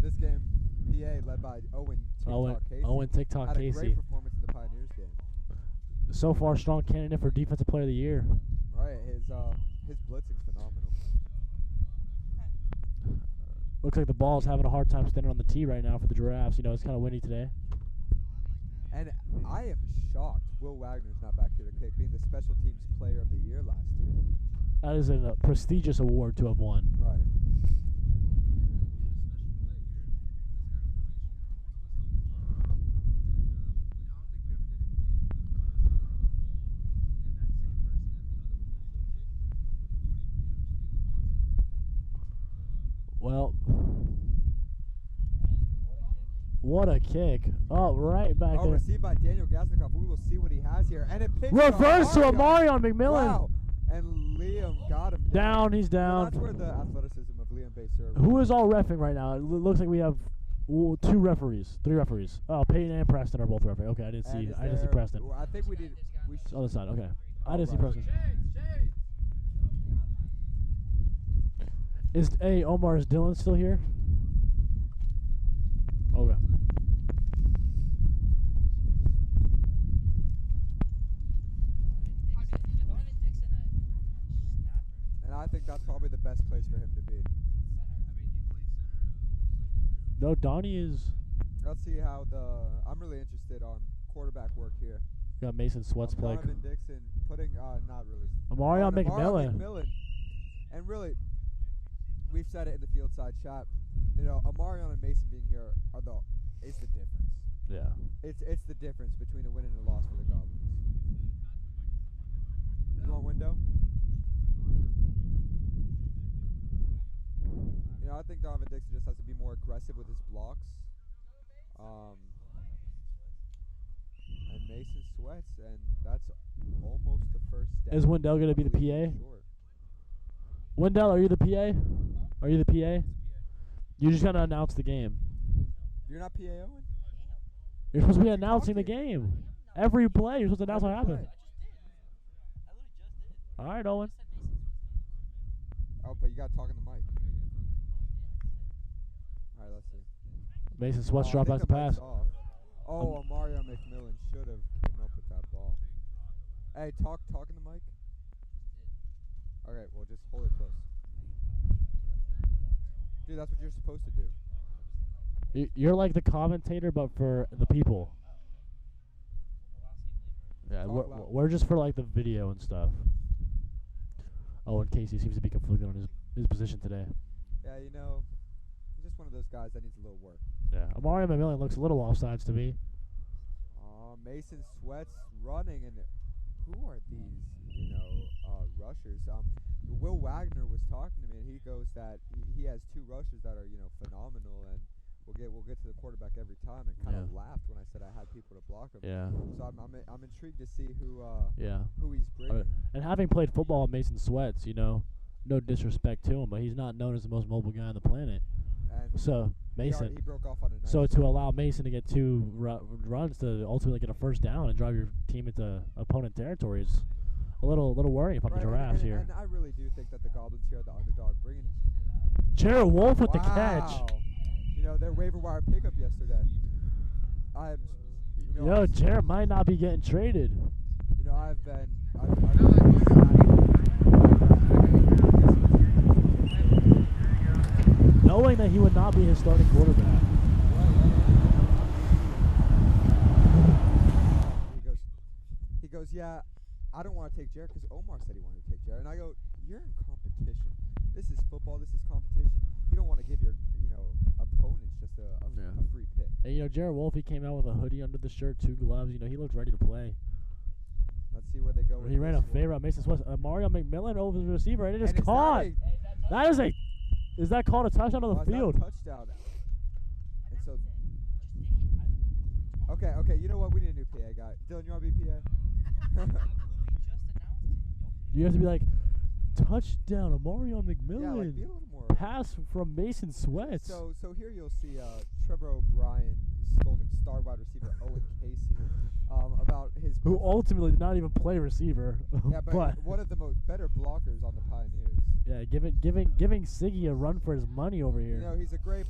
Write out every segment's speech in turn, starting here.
this game, PA led by Owen TikTok had Casey. a great performance in the Pioneers game. So far, strong candidate for Defensive Player of the Year. Right, his blitzing's phenomenal. Looks like the ball's having a hard time standing on the tee right now for the Giraffes. You know, it's kind of windy today. And I am shocked Will Wagner's not back here to kick, being the Special Teams Player of the Year last year. That is a prestigious award to have won. Right. Well, what a kick. Oh, right back there. Received by Daniel Gasnikoff. We will see what he has here. And it picks Reverse to Amarion McMillan. Wow. And Liam got him down. He's well, down. that's where the athleticism of Liam Baysura. Who is all reffing right now? It looks like we have three referees. Oh, Peyton and Preston are both refereeing. Okay, I didn't see Preston. I think we did. Other side. Okay, I didn't see Preston. Omar, is Dylan still here? Okay. And I think that's probably the best place for him to be. No, Donnie is. Let's see how I'm really interested on quarterback work here. Got Mason Swetz play. Donovan Dixon putting, not really. Amarion McMillan. And really, we've said it in the field side chat. You know, Amarion and Mason being here is the difference. Yeah. It's the difference between a win and a loss for the Goblins. You want window? You know, I think Donovan Dixon just has to be more aggressive with his blocks. And Mason Swetz, and that's almost the first step. Is Wendell going to be the PA? Sure. Wendell, are you the PA? Are you the PA? You just got to announce the game. You're not PA, Owen? You're supposed to be announcing the game. Every play, you're supposed to announce what happened. All right, Owen. Oh, but you got to talk in the mic. All right, let's see. Mason Swetz dropped back the pass. Oh, Amarion McMillan should have came up with that ball. Hey, talk in the mic. Okay, well, just hold it close. Dude, that's what you're supposed to do. You're like the commentator, but for the people. Yeah, we're just for like the video and stuff. Oh, and Casey seems to be conflicted on his position today. Yeah, you know, he's just one of those guys that needs a little work. Yeah, Amarion McMillan looks a little offsides to me. Mason Swetz running, and who are these, rushers? Will Wagner was talking to me, and he goes that he has two rushers that are, phenomenal, and we'll get to the quarterback every time, and kind of laughed when I said I had people to block him. Yeah. So I'm intrigued to see who he's Right. bringing. And having played football with Mason Swetz, no disrespect to him, but he's not known as the most mobile guy on the planet. And so Mason. He broke off on a nice So to allow Mason to get two runs to ultimately get a first down and drive your team into opponent territory is a little worrying about the Giraffes here. And I really do think that the Goblins here are the underdog, bringing Jared Wolf with the catch. Their waiver wire pickup yesterday. Jared might not be getting traded. Knowing that he would not be his starting quarterback. He goes, yeah, I don't want to take Jared because Omar said he wanted to take Jared. And I go, you're in competition. This is football. This is competition. You don't want to give your, opponents just a free pick. And, Jared Wolf, he came out with a hoodie under the shirt, 2 gloves. He looked ready to play. Let's see where they go. He ran a favor on Mason Swetz. Amarion McMillan over the receiver, and it is caught. Is that called a touchdown on the field? Touchdown. And so, okay. You know what? We need a new PA guy. Dylan, you want to be PA? You have to be like, touchdown, Amarion McMillan. Yeah, be a little more. Pass from Mason Swetz. So here you'll see Trevor O'Brien scolding star wide receiver Owen Casey about his. Who ultimately did not even play receiver. Yeah, but one of the better blockers on the Pioneers. Yeah, giving Siggy a run for his money over here. He's a great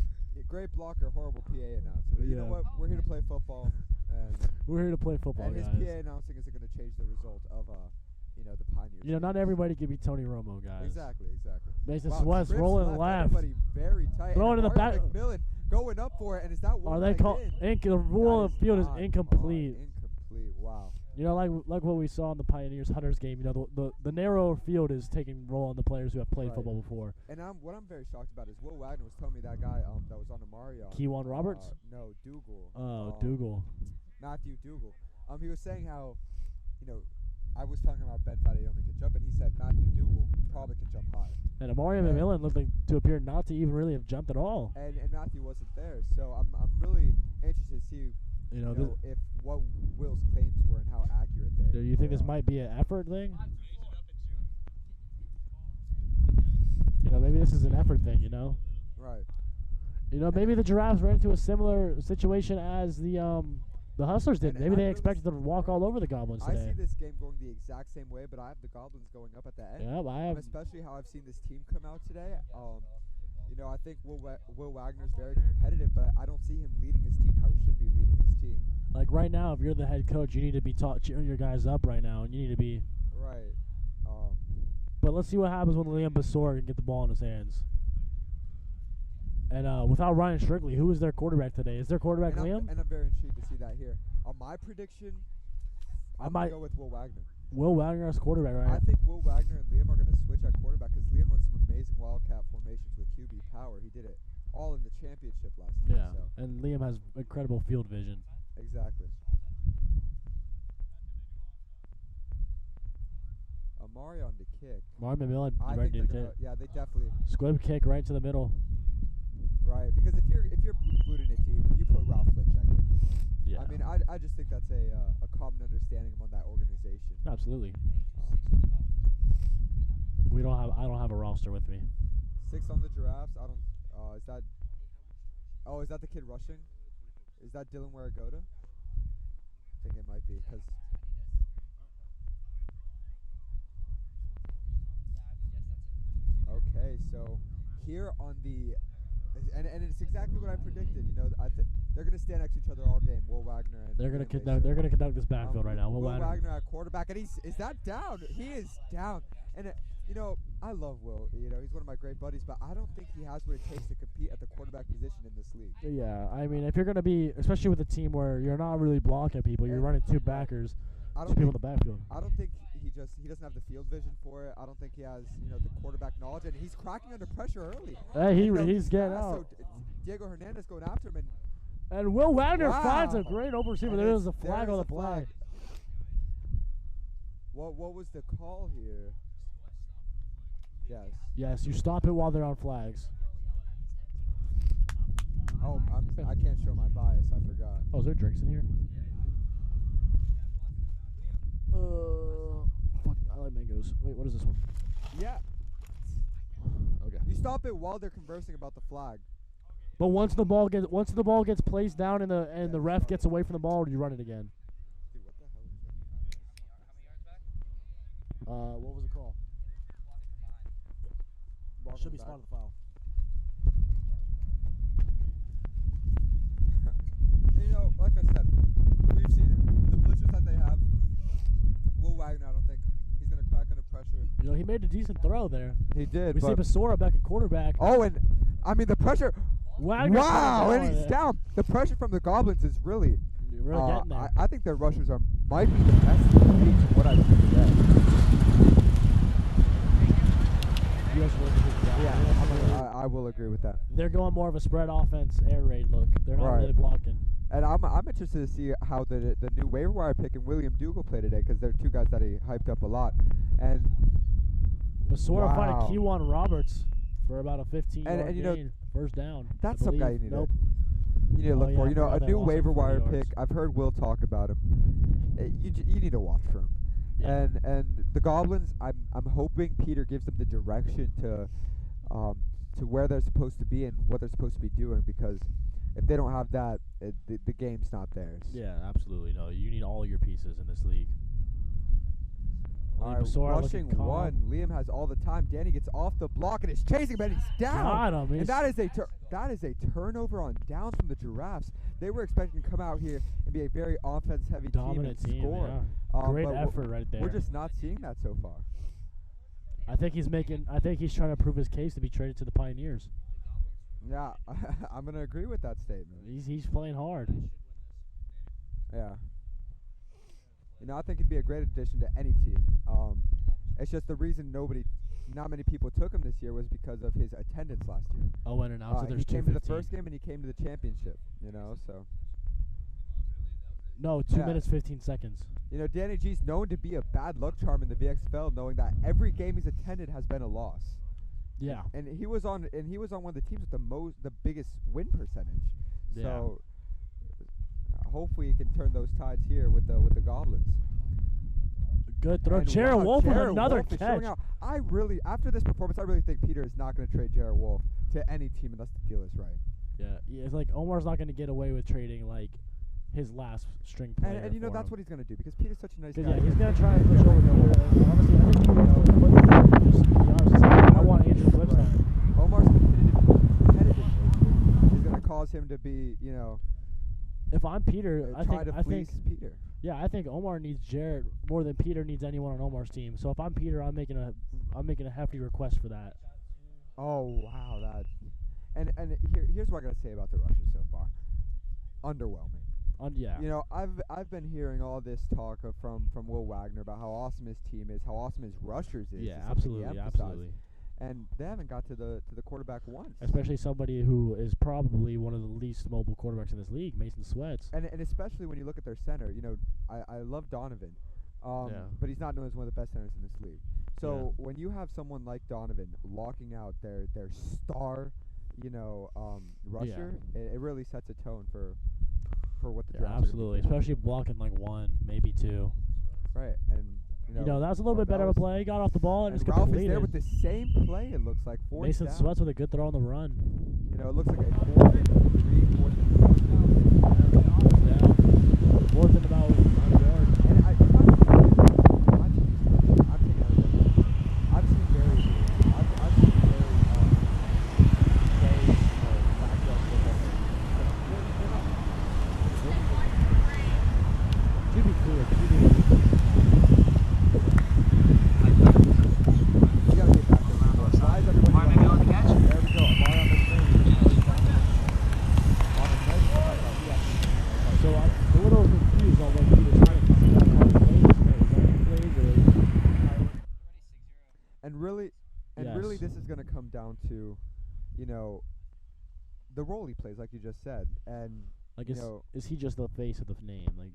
great blocker, horrible PA announcer. But you know Yeah. what? We're here to play football, and We're here to play football, his guys. PA announcing isn't going to change the result of the Pioneers. You know, not games. everybody can be Tony Romo, guys. Exactly. Mason Wow, Swetz trips rolling left. Everybody very tight. Throwing and in the back. McMillan going up for it, and is that one Are they leg called? in? The rule of That the field is not incomplete. on. Incomplete. Wow. You know, like what we saw in the Pioneers Hunters game. You know, the narrow field is taking roll on the players who have played Right. football before. And what I'm very shocked about is Will Wagner was telling me that guy that was on Amarion. Keywan Roberts. No, Dougal. Oh, Dougal. Matthew Dougal. He was saying how, I was telling him about Ben Fadayoni could jump, and he said Matthew Dougal probably can jump high. And Amarion McMillan looked like to appear not to even really have jumped at all. And Matthew wasn't there, so I'm really interested to see if what Will's claims were and how accurate they. Do you think they this are. might be an effort thing? You know, maybe this is an effort thing. You know. Right. You know, maybe the Giraffes ran into a similar situation as the Hustlers did. And Maybe I they really expected to walk all over the Goblins I today. see this game going the exact same way, but I have the Goblins going up at the end. Yeah, I have. Especially how I've seen this team come out today. I think Will Wagner's very competitive, but I don't see him leading his team how he should be leading his team. Like right now, if you're the head coach, you need to be cheering your guys up right now, and you need to be. Right. But let's see what happens when Liam Baysura can get the ball in his hands. And without Ryan Strigley, who is their quarterback today? Is their quarterback Liam? And I'm very intrigued to see that here. On my prediction, I'm going to go with Will Wagner. Will Wagner as quarterback, right? I think Will Wagner and Liam are going to switch at quarterback because Liam runs some amazing wildcat formations with QB power. He did it all in the championship last year. Yeah, So. and Liam has incredible field vision. Exactly. Amarion to kick. Marvin McMillan I ready think to they're kick. gonna, they definitely. Squib kick right to the middle. Right, because if you're booting a team, you put Ralph Lynch at kicker. Yeah. I mean, I just think that's a common understanding among that organization. Absolutely. Um, I don't have a roster with me. 6 on the Giraffes. I don't. Is that? Oh, is that the kid rushing? Is that Dylan Waragoda? I think it might be because. Okay, so here on the, and it's exactly what I predicted. They're going to stand next to each other all game. Will Wagner and They're gonna Liam conduct. Baysura. They're gonna conduct this backfield right now. Will Wagner. Wagner at quarterback, and is that down? He is down, and I love Will. He's one of my great buddies, but I don't think he has what it takes to compete at the quarterback position in this league. Yeah, I mean, if you're gonna be, especially with a team where you're not really blocking people, you're running two backers, two people in the backfield. I don't think he doesn't have the field vision for it. I don't think he has the quarterback knowledge, and he's cracking under pressure early. Hey, And, he's getting fast, out. So Diego Hernandez going after him, And Will Wagner Wow. finds a great open receiver. and There is it's- a flag there on is the a play. What was the call here? Yes. Yes, you stop it while they're on flags. Oh, I can't show my bias. I forgot. Oh, is there drinks in here? Fuck, I like mangoes. Wait, what is this one? Yeah. Okay. You stop it while they're conversing about the flag. But once the ball gets placed down and the ref gets away from the ball, you run it again. Dude, what the hell is that? What was the call? Should be spot on the foul. Like I said, we've seen it. The blitzers that they have, Will Wagner, I don't think he's going to crack under pressure. He made a decent throw there. He did. We see Baysura back at quarterback. Oh, and I mean the pressure. Wagner's Wow, kinda and going he's there. down. The pressure from the Goblins is really. You're really getting there. I think their rushers might be the best in the league from what I've seen today. You guys will agree with that. Yeah, I will agree with that. They're going more of a spread offense, air raid look. They're not Right. really blocking. And I'm interested to see how the new waiver wire pick and William Dougal play today because they're two guys that he hyped up a lot. And Baysura finding wow. Keywan Roberts for about a 15-yard And gain, first down. that's I some guy believe. you need Nope. to look yeah, for. I forgot A they new lost him waiver 40 wire yards. pick. I've heard Will talk about him. You need to watch for him. Yeah. And the Goblins, I'm hoping Peter gives them the direction to where they're supposed to be and what they're supposed to be doing because if they don't have that, the game's not theirs. Yeah, absolutely. No, you need all your pieces in this league. All right, Baysura rushing looking calm. one. Liam has all the time. Danny gets off the block and is chasing, but he's down. Got him. And that is a turnover on downs from the Giraffes. They were expecting to come out here and be a very offense-heavy Dominant team and score. Yeah. Great but effort right there. We're just not seeing that so far. I think he's trying to prove his case to be traded to the Pioneers. Yeah, I'm gonna agree with that statement. He's playing hard. Yeah. I think he'd be a great addition to any team. It's just the reason not many people took him this year was because of his attendance last year. Oh, and now so there's he came to the 2:15. first game and he came to the championship. So. No, 2 minutes 15 seconds. Danny G's known to be a bad luck charm in the VXFL, knowing that every game he's attended has been a loss. Yeah. And he was on one of the teams with the biggest win percentage. Yeah. So hopefully he can turn those tides here with the Goblins. Good throw. Jared Wolf with another Wolf catch. After this performance, I really think Peter is not going to trade Jared Wolf to any team unless the deal is right. Yeah, it's like Omar's not going to get away with trading like his last string player. And that's what he's going to do because Peter's such a nice guy. Yeah, he's going to try and push over the honestly, I think just to be honest, I want Andrew Flipstone. Omar's competitive. He's going to cause him to be, If I'm Peter, I think Peter. Yeah, I think Omar needs Jared more than Peter needs anyone on Omar's team. So if I'm Peter, I'm making a hefty request for that. Oh wow, that. And here's what I gotta say about the Rushers so far. Underwhelming. Yeah. I've been hearing all this talk from Will Wagner about how awesome his team is, how awesome his Rushers is. Yeah, absolutely. And they haven't got to the quarterback once. Especially somebody who is probably one of the least mobile quarterbacks in this league, Mason Swetz. And especially when you look at their center, I love Donovan, but he's not known as one of the best centers in this league. So when you have someone like Donovan locking out their star, rusher, it really sets a tone for what the draft. Absolutely, especially blocking like one, maybe two. Right, and. That was a little bit better of a play. He got off the ball and just Ralph completed. is there with the same play, it looks like. Mason Swetz with a good throw on the run. It looks like a 4th and 3, 4th and 4. Yeah. 4th and about 9 yards. And I've seen very To be clear, really this is going to come down to, the role he plays, like you just said. And, is he just the face of the name? Like,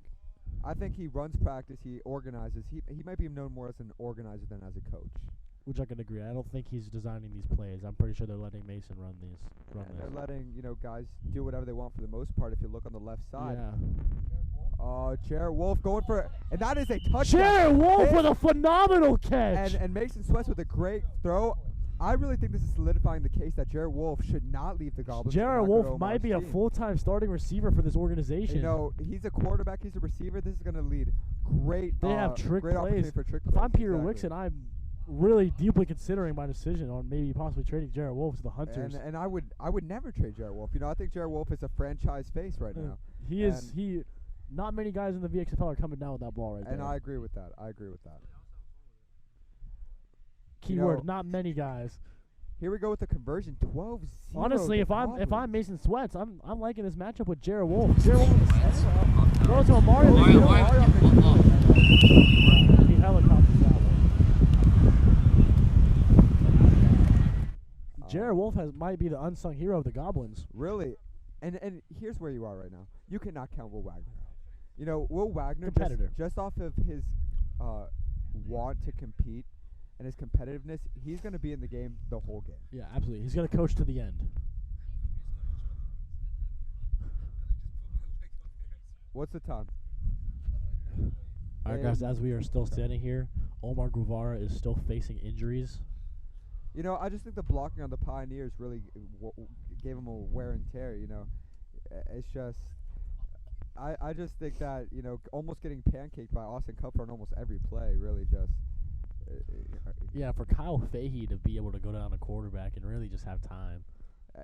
I think he runs practice, he organizes. He might be known more as an organizer than as a coach. Which I can agree. I don't think he's designing these plays. I'm pretty sure they're letting Mason run these. They're letting, guys do whatever they want for the most part if you look on the left side. Yeah. Oh, Jared Wolf going for it. And that is a touchdown. Jared Wolf with a phenomenal catch. And Mason Swetz with a great throw. I really think this is solidifying the case that Jared Wolf should not leave the Goblins. Jared Wolf might be a full-time starting receiver for this organization. He's a quarterback. He's a receiver. This is going to lead great. They have trick plays. For trick if plays. I'm Peter Wixon, I'm really deeply considering my decision on maybe possibly trading Jared Wolf to the Hunters. And I would never trade Jared Wolf. I think Jared Wolf is a franchise face right now. He is. Not many guys in the VXFL are coming down with that ball right there. And I agree with that. Keyword: not many guys. Here we go with the conversion, 12-0. Honestly, if I'm Mason Swetz, I'm liking this matchup with Jared Wolf. Jared Wolf in the center. Throw it to Amarion. He helicopters that one. Jared Wolf might be the unsung hero of the Goblins. Really, and here's where you are right now. You cannot count Will Wagner out. Will Wagner just off of his want to compete and his competitiveness, he's going to be in the game the whole game. Yeah, absolutely. He's going to coach to the end. What's the time? All right, guys, as we are still standing here, Omar Guevara is still facing injuries. I just think the blocking on the Pioneers really gave him a wear and tear, It's just, I just think that, almost getting pancaked by Austin Kupfer on almost every play really just Yeah, for Kyle Fahey to be able to go down a quarterback and really just have time,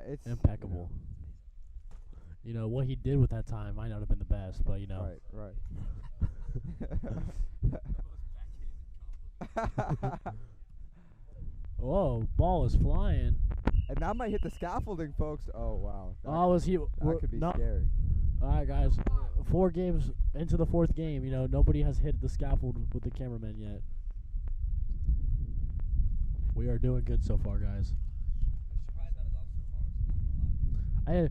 it's impeccable. You know, what he did with that time might not have been the best, but, you know. Right. Whoa, ball is flying. And that might hit the scaffolding, folks. Oh, wow. That could be scary. All right, guys. 4 games into the 4th game. You know, nobody has hit the scaffold with the cameraman yet. We are doing good so far, guys. Hey,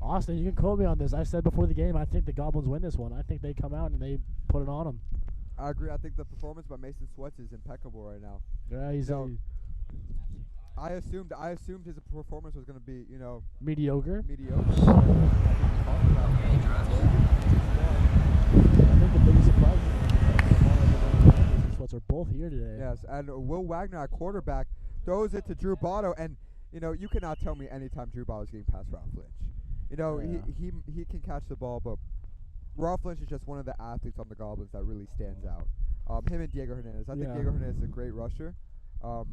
Austin, you can quote me on this. I said before the game, I think the Goblins win this one. I think they come out and they put it on them. I agree. I think the performance by Mason Swetz is impeccable right now. Yeah, he's I assumed his performance was going to be, mediocre. mediocre. I think the biggest surprise is Swetz are both here today. Yes, and Will Wagner at quarterback throws it to Drew Botto, and you cannot tell me anytime Drew Botto is getting past Ralph Lynch. He can catch the ball, but Ralph Lynch is just one of the athletes on the Goblins that really stands out. Him and Diego Hernandez. I think Diego Hernandez is a great rusher.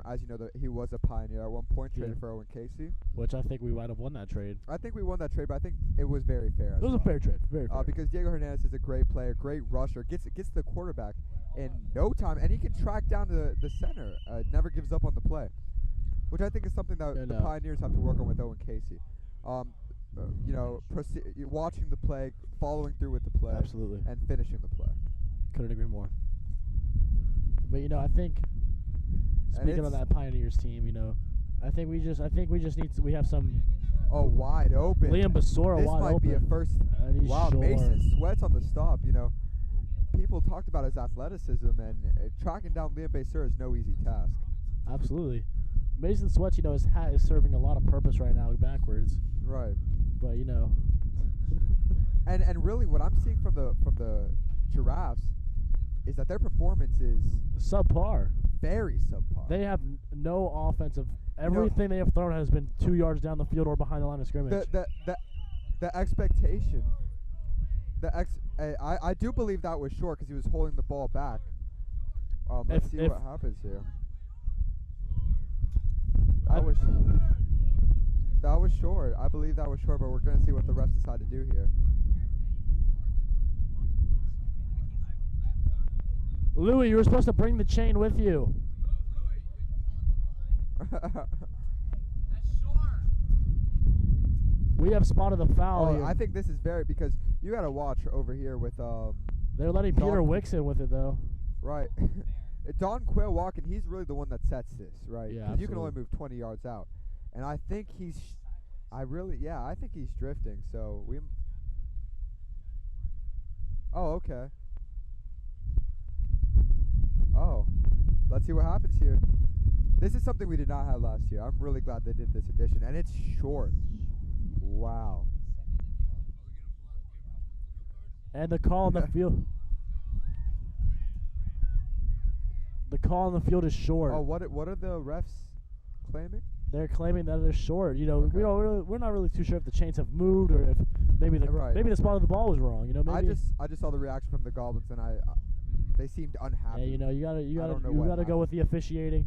As you know, he was a Pioneer at one point, traded for Owen Casey. Which I think we might have won that trade. I think we won that trade, but I think it was very fair. It was a fair trade, very fair. Because Diego Hernandez is a great player, great rusher, gets the quarterback in no time, and he can track down the center. Never gives up on the play, which I think is something that the Pioneers have to work on with Owen Casey. Watching the play, following through with the play, absolutely, and finishing the play. Couldn't agree more. But I think. Speaking of that Pioneers team, I think we just need we have some. Oh, wide open. Liam Baysura wide open. This might be a first. Wow, short. Mason Swetz on the stop. People talked about his athleticism, and tracking down Liam Baysura is no easy task. Absolutely, Mason Swetz, his hat is serving a lot of purpose right now backwards. Right. But and really, what I'm seeing from the Giraffes is that their performance is subpar. Very subpar. They have no offensive. Everything they have thrown has been 2 yards down the field or behind the line of scrimmage. The expectation. I do believe that was short because he was holding the ball back. Let's see what happens here. That was short. I believe that was short, but we're going to see what the refs decide to do here. Louis, you were supposed to bring the chain with you. That's short. We have spotted the foul here. I think this is because you got to watch over here with They're letting Peter Wicks in with it though. Right. Don Quill walking, he's really the one that sets this, right? Yeah, you can only move 20 yards out. And I think I think he's drifting. So okay. Oh, let's see what happens here. This is something we did not have last year. I'm really glad they did this edition, and it's short. Wow. And the call on the field. The call on the field is short. Oh, what are the refs claiming? They're claiming that it's short. Okay. We're not really too sure if the chains have moved or if maybe the spot of the ball was wrong. Maybe I just saw the reaction from the Goblins, and they seemed unhappy. Yeah, you gotta go with the officiating.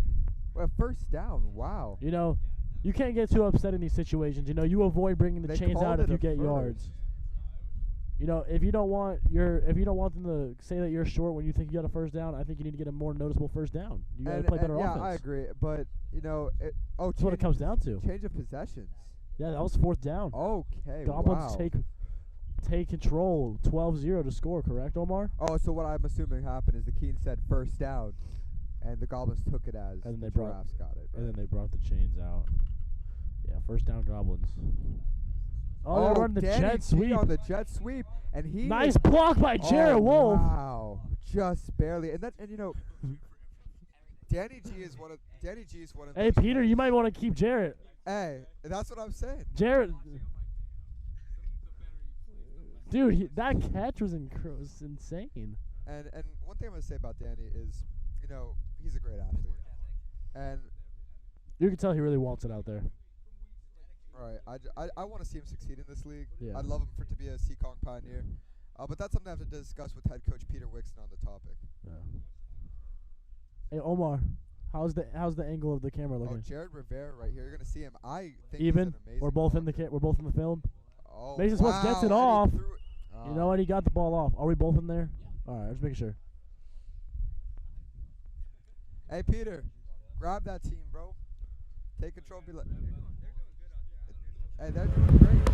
Well, first down. Wow. You can't get too upset in these situations. You avoid bringing the chains out if you get yards. If you don't want them to say that you're short when you think you got a first down, I think you need to get a more noticeable first down. You got to play better offense. Yeah, I agree. But that's what it comes down to. Change of possessions. Yeah, that was 4th down. Okay. Goblins take control, 12-0 to score. Correct, Omar? Oh, so what I'm assuming happened is the Keen said first down, and the Goblins took it as and the Giraffes got it. Right? And then they brought the chains out. Yeah, first down Goblins. Oh, they're running the jet sweep. On the jet sweep, and he nice block by Jared Wolf. Wow, just barely. And Danny G is one of. Hey, Peter, you might want to keep Jarrett. Hey, that's what I'm saying. Jarrett, dude, that catch was insane. And one thing I'm gonna say about Danny is, he's a great athlete, and you can tell he really wants it out there. Right. I want to see him succeed in this league. Yeah. I'd love him to be a Seekonk Pioneer. But that's something I have to discuss with head coach Peter Wixon on the topic. Yeah. Hey Omar, how's the angle of the camera Oh, looking? Jared Rivera right here. You're gonna see him. I think Even? he's an amazing We're both in the blocker. we're both in the film. Oh, Mason Swetz gets it and he off. threw it. You know what? He got the ball off. Are we both in there? All right, just making sure. Hey Peter, grab that team, bro. Take control. Be like, hey, they're doing great.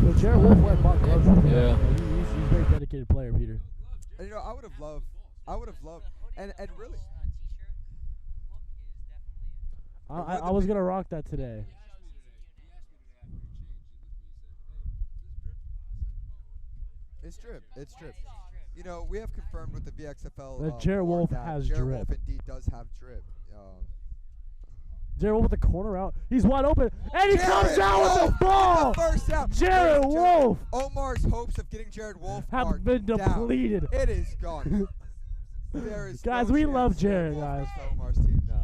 So Jared Wolf went Buck gloves. Yeah. He's a very dedicated player, Peter. And, you know, I would have loved, and really, I was gonna rock that today. it's drip. It's drip. You know, we have confirmed with the VXFL That Jared board Wolf that has Jared drip. Wolf indeed does have drip. Jared Wolf with the corner out. He's wide open, and he Jared comes out with Wolf the ball. the first down. Jared Wolf Omar's hopes of getting Jared Wolf have are been down. depleted. It is gone. There is Guys, no we chance love Jared, Wolf guys. is on Omar's team now.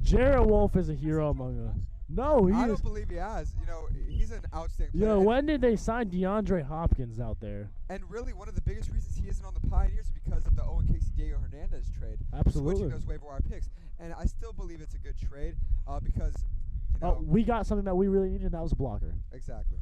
Jared Wolf is a hero among us. No, he I is. don't believe he has. You know, he's an outstanding player. Yo, And- when did they sign DeAndre Hopkins out there? And really, one of the biggest reasons he isn't on the Pioneers is because of the Owen Casey Diego Hernandez trade. Absolutely. Switching those waiver wire picks. And I still believe it's a good trade because, you know, Oh, we got something that we really needed, and that was a blocker. exactly.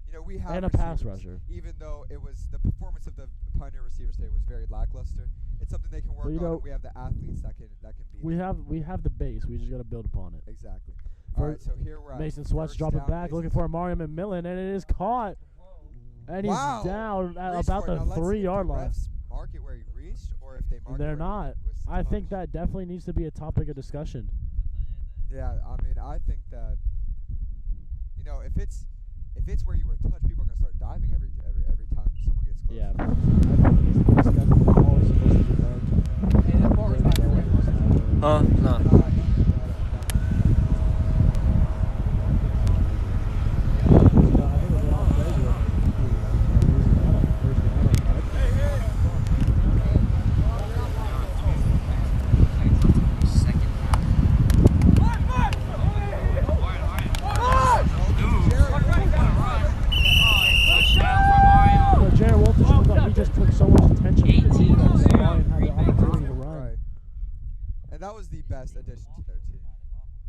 You know, we have And a pass receivers, rusher. even though it was the performance of the Pioneer receivers today was very lackluster. It's something they can work But, you on. know, And we have the athletes that can beat We them. have the base. We just got to build upon it. Exactly. For All right, so here we're at Mason Swetz first dropping down. back, looking for Amarion McMillan, and it is caught. And he's Wow. down at Reached about for it. the Now, let's see if 3-yard the line. refs mark it where he reached, or if they mark it They're where not. he was I think touched. that definitely needs to be a topic of discussion. Yeah, I mean, I think that, you know, if it's where you were touched, people are gonna start diving every time someone gets close. Yeah. I think it needs to be discussed. The ball is supposed to be marked. Hey, that bar is not going. Huh? No. Jared Wolf just showed up. He just took so much attention from the defense. Ryan had the opportunity to run. Right. And that was the best addition to their team.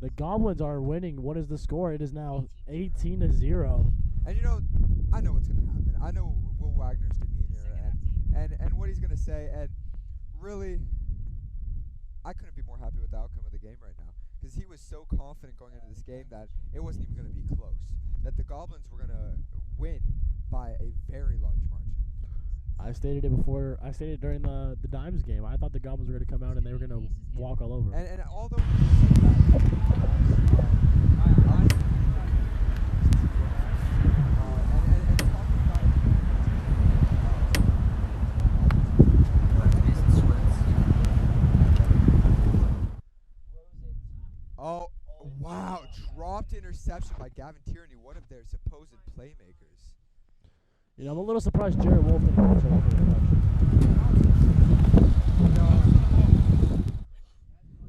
The Goblins are winning. What is the score? It is now 18-0. And you know, I know what's gonna happen. I know Will Wagner's demeanor and what he's gonna say. And really, I couldn't be more happy with the outcome of the game right now because he was so confident going into this game that it wasn't even gonna be close. That the Goblins were gonna win by a very large margin. I stated it before. I stated it during the Dimes game. I thought the Goblins were going to come out and they were going to walk all over. And although oh wow, dropped interception by Gavin Tierney, one of their supposed playmakers. You know, I'm a little surprised Jared Wolf didn't catch it off the interception.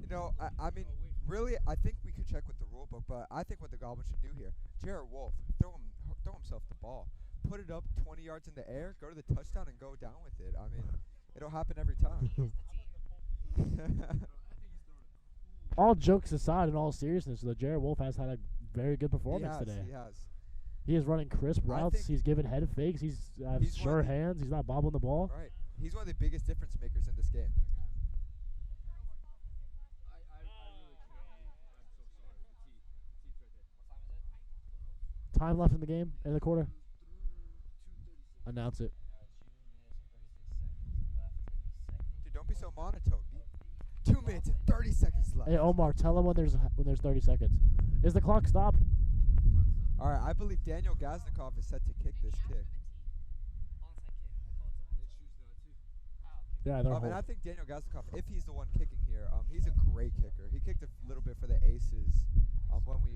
You know, I mean, really, I think we could check with the rule book, but I think what the Goblins should do here, Jared Wolf, throw himself the ball, put it up 20 yards in the air, go to the touchdown, and go down with it. I mean, it'll happen every time. All jokes aside, in all seriousness, though, Jared Wolf has had a very good performance today. He has. He is running crisp I routes. think He's giving head fakes. He's he's one sure of the- hands. He's not bobbling the ball. Right. He's one of the biggest difference makers in this game. Time left in the game, in the quarter. Announce it. Dude, don't be so monotone. 2 minutes and 30 seconds left. Hey Omar, tell him when there's 30 seconds. Is the clock stopped? All right, I believe Daniel Gaznikov is set to kick this kick. Yeah, they're And I think Daniel Gaznikov, if he's the one kicking here, he's a great kicker. He kicked a little bit for the Aces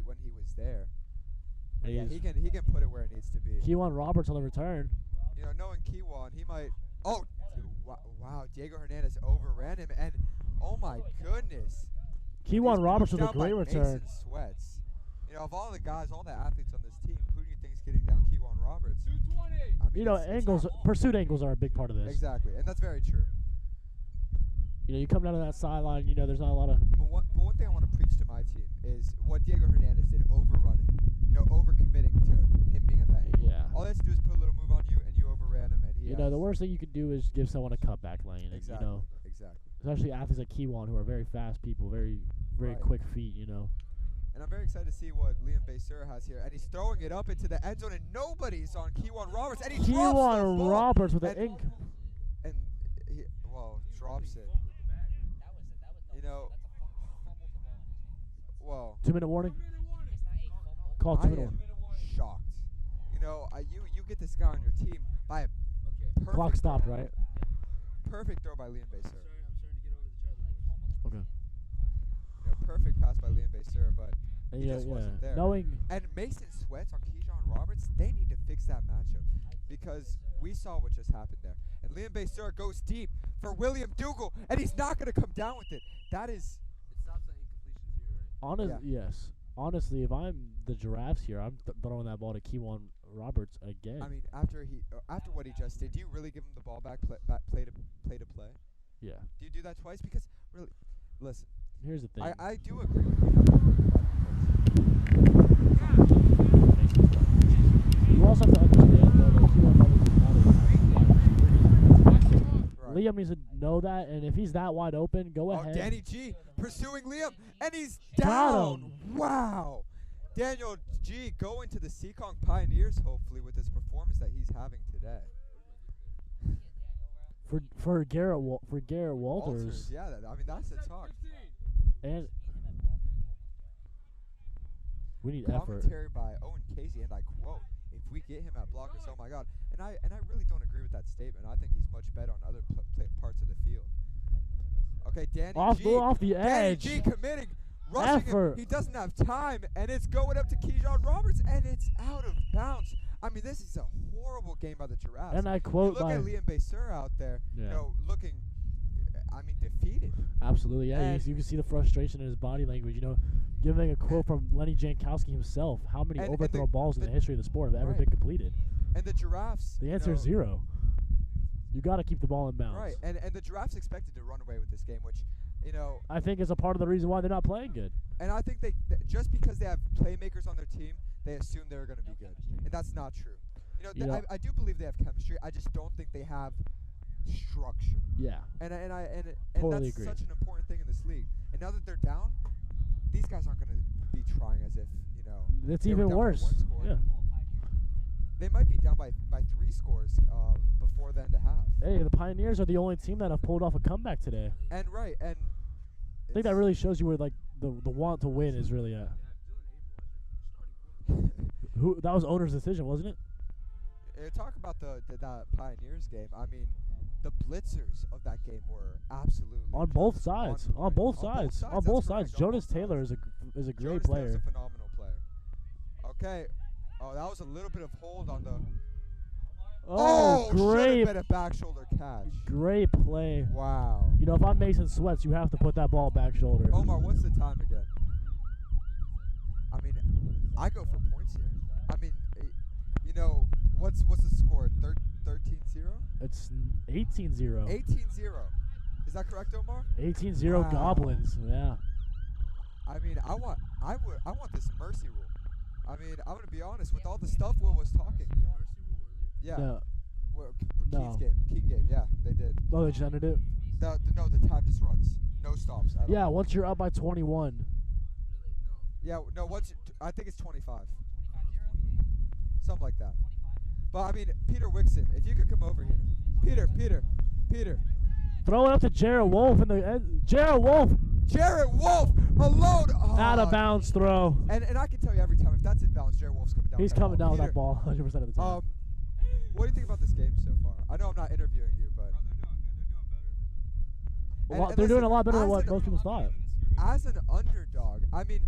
when he was there. And Yeah, he's- he can put it where it needs to be. Kewan Roberts on the return. You know, knowing Kewan, he might. Oh, wow! Diego Hernandez overran him, and oh my goodness! Kewan He's Roberts pushed with a down by great return. Mason Swetz. You know, of all the guys, all the athletes on this team, who do you think is getting down Kewan Roberts? 220. I mean, You know, it's angles, not- pursuit angles are a big part of this. Exactly, and that's very true. You know, you come down to that sideline, you know, there's not a lot of. But one thing I want to preach to my team is what Diego Hernandez did, overrunning. You know, overcommitting to him being at that angle. Yeah. All they have to do is put a little move on you, and you overran him, and he. You know, the worst thing you could do is give someone a cutback lane. Exactly. And, you know, Exactly. especially athletes like Kiwan who are very fast people, very Right. quick feet. You know. And I'm very excited to see what Liam Baysura has here, and he's throwing it up into the end zone, and nobody's on Kiwan Roberts, and he drops the Kiwan ball. Roberts with an And- ink. And he, well, drops it. You know, well, 2-minute warning. Call I 2-minute am warning. shocked. You know, you get this guy on your team by a perfect Clock stopped, throw. right? Perfect throw by Liam Baysura. Okay. You know, perfect pass by Liam Baysura, but And he yeah, just yeah. wasn't there. Knowing And Mason Swetz on Keyshawn Roberts, they need to fix that matchup because we saw what just happened there. And Liam Baysura goes deep for William Dougal, and he's not going to come down with it. That is, It stops at incompletions here, right? honest, yes. Honestly, if I'm the Giraffes here, I'm throwing that ball to Kiwan Roberts again. I mean, after what he just did, do you really give him the ball back, play to play? Yeah. Do you do that twice? Because really, listen, Here's the thing. I do agree with you. Not You also have to understand though that Kiwan Roberts is not a wide receiver. right. Liam needs to know that, and if he's that wide open, go Oh, ahead. Danny G pursuing Liam, and he's Got down. him. Wow. Daniel G going to the Seekonk Pioneers, hopefully, with his performance that he's having today. For Garrett Walters, Yeah, I mean, that's the talk. and we need effort. Commentary by Owen Casey, and I quote, if we get him at blockers, oh my God. And I really don't agree with that statement. I think he's much better on other parts of the field. Okay, Danny G. Off the Danny edge. G committing. Rushing him. Effort. He doesn't have time, and it's going up to Keyshawn Roberts, and it's out of bounds. I mean, this is a horrible game by the Giraffes. And I You quote look by at Liam Baysura out there, Yeah. you know, looking, I mean, defeated. Absolutely, yeah. And You can see the frustration in his body language. You know, giving a quote from Lenny Jankowski himself. How many And overthrown balls in the history of the sport have ever Right. been completed? And the Giraffes. The you answer know, is 0. You got to keep the ball in bounds. Right, and the Giraffes expected to run away with this game, which, you know, I think is a part of the reason why they're not playing good. and I think just because they have playmakers on their team, they assume they're going to be good, and that's not true. You know, I do believe they have chemistry. I just don't think they have structure. Yeah. And Totally that's agree. such an important thing in this league. And now that they're down, these guys aren't going to be trying as if, you know. That's they were even down by worse. 1 score. Yeah. They might be down by 3 scores before the end of half. Hey, the Pioneers are the only team that have pulled off a comeback today. And I think that really shows you where like the want to win is really at. Who that was owner's decision, wasn't it? Talk about that Pioneers game. I mean, the blitzers of that game were absolutely On both just sides. on On point. both sides. On that's both correct, sides. on Jonas both Taylor sides. is a great Jonas Taylor's player. a phenomenal player. Okay. Oh, that was a little bit of hold on the. Oh, should great, have been a back shoulder catch. great play. Wow. You know, if I'm Mason Swetz, you have to put that ball back shoulder. Omar, what's the time again? I mean, I go for points here. I mean, you know, what's the score? 13-0? It's 18-0. 18-0. Is that correct, Omar? 18-0 Wow. Goblins. Yeah. I mean, I want this mercy rule. I mean, I'm gonna be honest with all the stuff Will was talking. Yeah. No. Well, No. Key game. Yeah, they did. Oh, they just ended it? The time just runs. No stops at Yeah, all. once you're up by 21. Yeah, no, I think it's 25. Something like that. But I mean, Peter Wixon, if you could come over here. Peter. Throw it up to Jared Wolf in the end. Jared Wolf! Jarrett Wolf alone. Oh, Out of bounds throw. And I can tell you every time, if that's in bounds, Jarrett Wolf's coming down. He's with that coming down with Peter, that ball 100% of the time. What do you think about this game so far? I know I'm not interviewing you, but They're doing a listen, lot better than as what an- most people thought. as an underdog, I mean,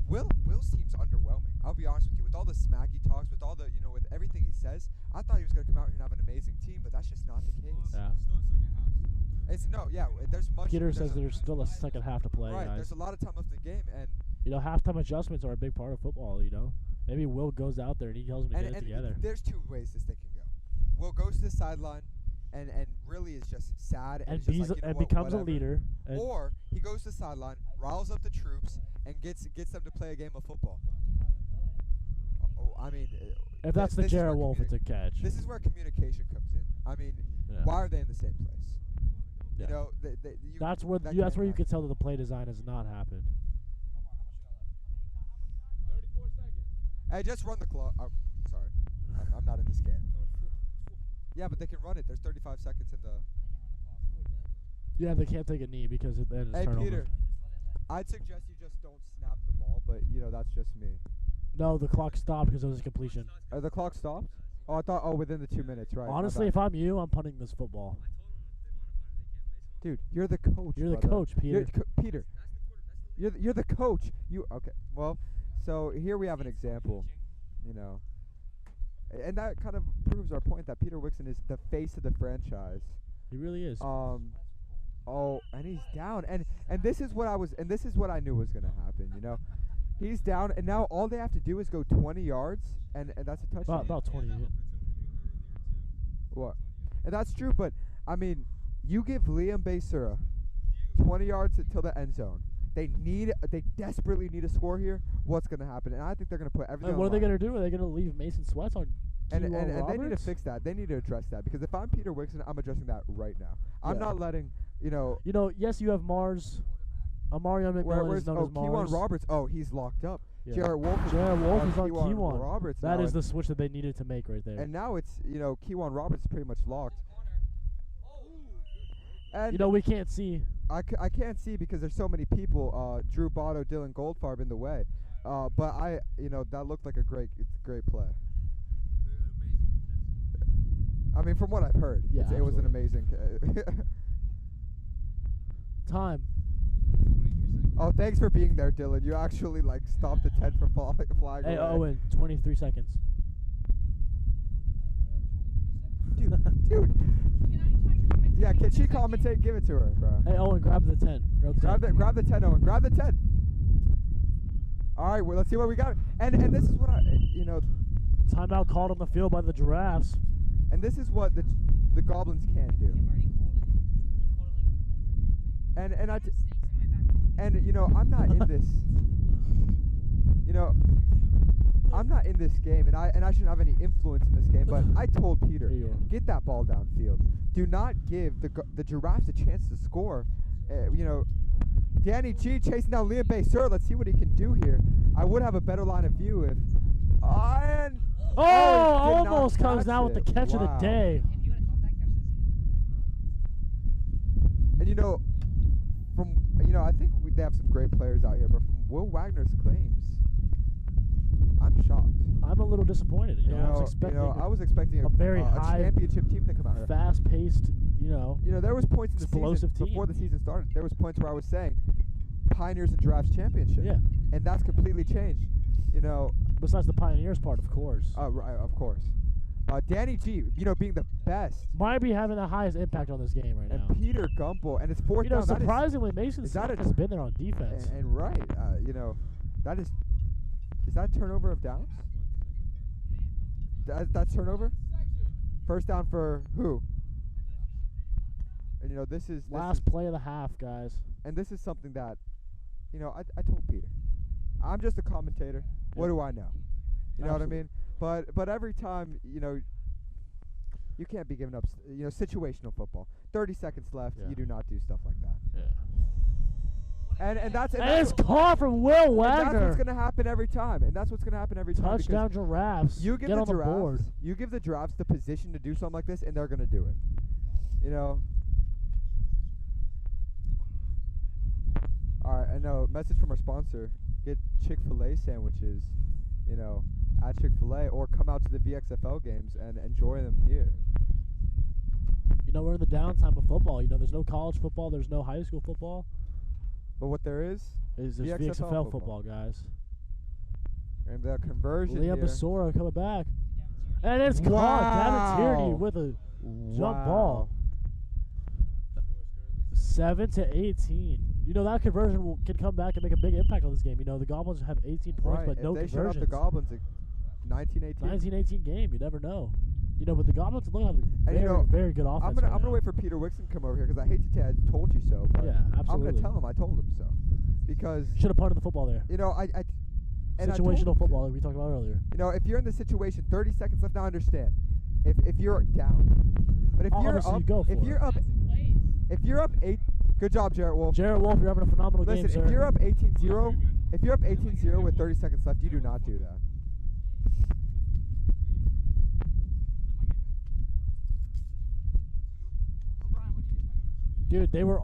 Will's team's underwhelming. I'll be honest with you. With all the smack he talks, with all the with everything he says, I thought he was gonna come out here and have an amazing team, but that's just not the case. Yeah. There's much. Peter there's says a- there's still a second half to play, right. guys. There's a lot of time left in the game, and You know, halftime adjustments are a big part of football, you know. Maybe Will goes out there and he tells him to get it together. there's 2 ways this thing can go. Will goes to the sideline and really is just sad and, And, is just like, you know what, becomes whatever. a leader. And Or he goes to the sideline, riles up the troops, and gets them to play a game of football. I mean, if that's the this is where Jared Wolf, it's a catch. This is where communication comes in. I mean, why are they in the same place? Yeah. You know, That's where that that's can't where you happen. can tell that the play design has not happened. Hey, just run the clock. Oh, sorry, I'm not in this game. Yeah, but they can run it. There's 35 seconds in the. Yeah, they can't take a knee because then it's Hey, turnover. Peter, I'd suggest you just don't snap the ball, but that's just me. No, the clock stopped because it was a completion. The clock stopped. Oh, I thought. Oh, within the 2 minutes, right? my Honestly, bad. if I'm you, I'm punting this football. Dude, you're the coach. You're the brother. coach, Peter. Peter, you're the coach. You okay? Well, so here we have an example, and that kind of proves our point that Peter Wixon is the face of the franchise. He really is. Oh, and he's down, and this is what I knew was gonna happen. He's down, and now all they have to do is go 20 yards, and that's a touchdown. About 20. Yeah. What? And that's true, but I mean, you give Liam Baysura 20 yards till the end zone. They desperately need a score here. What's going to happen? And I think they're going to put everything. And what are they going to do? Are they going to leave Mason Swetz on? And Roberts? they need to fix that. They need to address that because if I'm Peter Wixon, I'm addressing that right now. I'm not letting Yes, you have Mars. Amarion McMillan is known as Mars. Keywan Roberts. Oh, he's locked up. Yeah. Jared Wolf is on Keywan Keywan. Roberts. That now, is the switch that they needed to make right there. and now it's Keywan Roberts is pretty much locked. And we can't see. I can't see because there's so many people. Drew Botto, Dylan Goldfarb in the way. But that looked like a great play. I mean, from what I've heard, Yeah, it was an absolutely. amazing. Time. Oh, thanks for being there, Dylan. You actually stopped the 10 from flying Hey, away. Owen, 23 seconds. Dude. Yeah, can she commentate? Give it to her, bro. Hey, Owen, grab the 10. Grab the 10, Owen. Grab the 10. All right, well, let's see what we got. And this is what Timeout called on the field by the Giraffes. and this is what the Goblins can do. And I'm not in this. I'm not in this game, and I shouldn't have any influence in this game. But I told Peter, Here you are. get that ball downfield. Do not give the Giraffes a chance to score. Danny G chasing down Liam Baysura. Let's see what he can do here. I would have a better line of view if. He did not Almost comes catch down with it. the catch of the Wow. day. And I think they have some great players out here, but from Will Wagner's claims, I'm shocked. I'm a little disappointed. I was expecting a very a high, championship team to come out here. fast-paced, There was points in the explosive season team. before the season started. There was points where I was saying Pioneers and Giraffes championship. Yeah. And that's completely changed. Besides the Pioneers part, of course. Right, of course. Danny G, being the best. Might be having the highest impact on this game right And now. Peter Gumpel, and it's fourth down. That is- Surprisingly, Mason is that Smith a- has been there on defense. And right, that is that turnover of downs? That's turnover? First down for who? And this is Last play of the half, guys. and this is something that I told Peter. I'm just a commentator. What do I know? You know what I Absolutely. mean? But every time, you can't be giving up situational football. 30 seconds left, Yeah. you do not do stuff like that. Yeah. And that's And it's caught from Will and that's what's Wagner. going to happen every time. And that's what's going to happen every time. because Touchdown Giraffes. You give Get the on the Giraffes, board. you give the Giraffes the position to do something like this, and they're going to do it. All right, I know. Message from our sponsor: get Chick-fil-A sandwiches, at Chick-fil-A, or come out to the VXFL games and enjoy them here. We're in the downtime of football. There's no college football. There's no high school football. But what there is Is VXFL VXFL football. football, guys. and the conversion Liam here. Baysura coming back. And it's Wow. caught. Gavin Tierney with a jump ball. 7-18. That conversion can come back and make a big impact on this game. The Goblins have 18 points, Right, but if no they shut up conversions. the Goblins at 19-18. 19-18 game. You never know. You know, but the Goblins look like a And, very, you know, very good offense. I'm gonna wait for Peter Wixon to come over here because I hate to say I told you so, but Yeah, absolutely. I'm gonna tell him I told him so because Should have punted the football there. you know and I told him Situational to. football, like we talked about earlier. You know, if you're in the situation, 30 seconds left. Now, understand, if you're down, but if you're Obviously, up, you go for if it. you're up, if you're up 8, good job, Jarrett Wolf. Jarrett Wolf, you're having a phenomenal Listen, game, sir. if you're up 18-0, if you're up 18-0 with 30 seconds left, you do not do that. Dude, they were.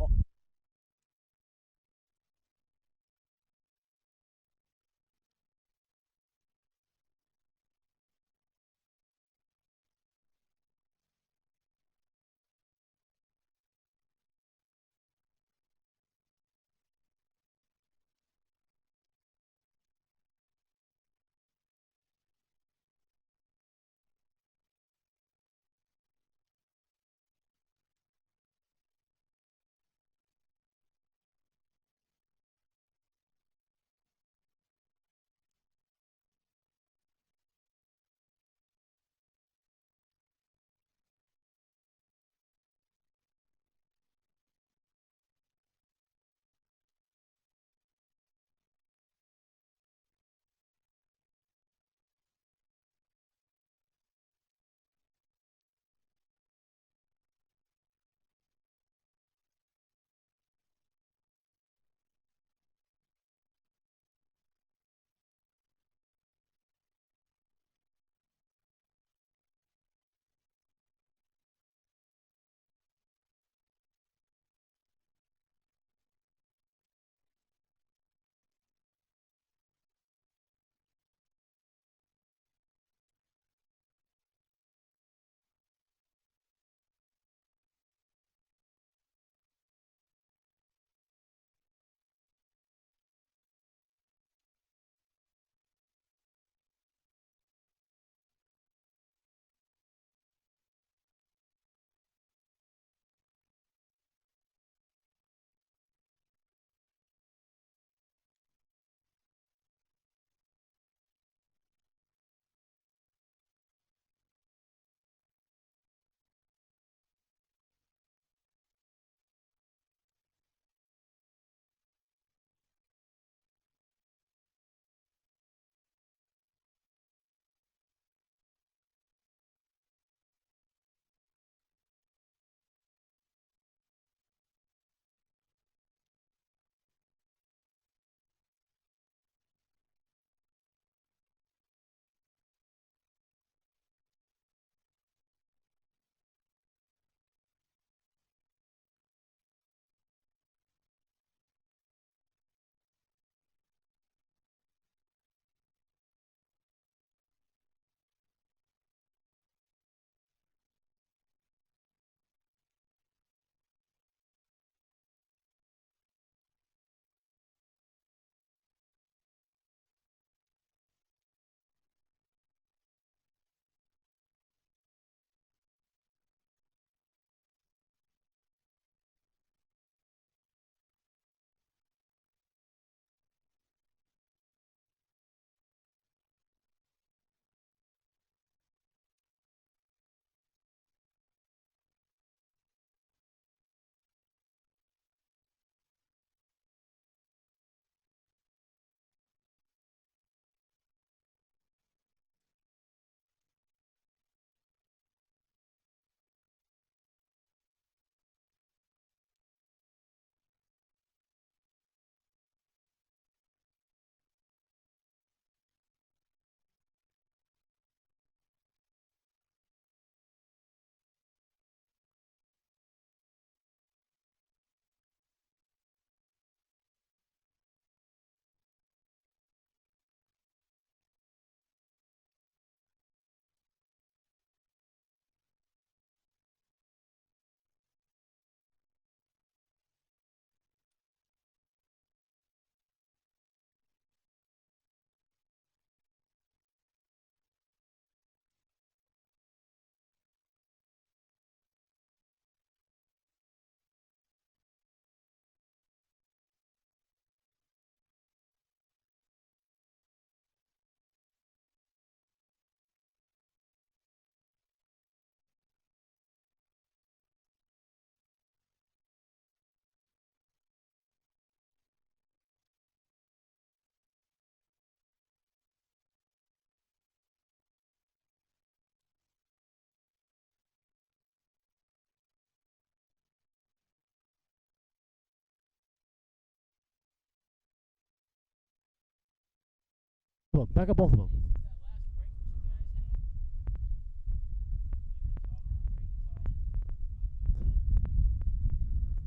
them. Back up both of them.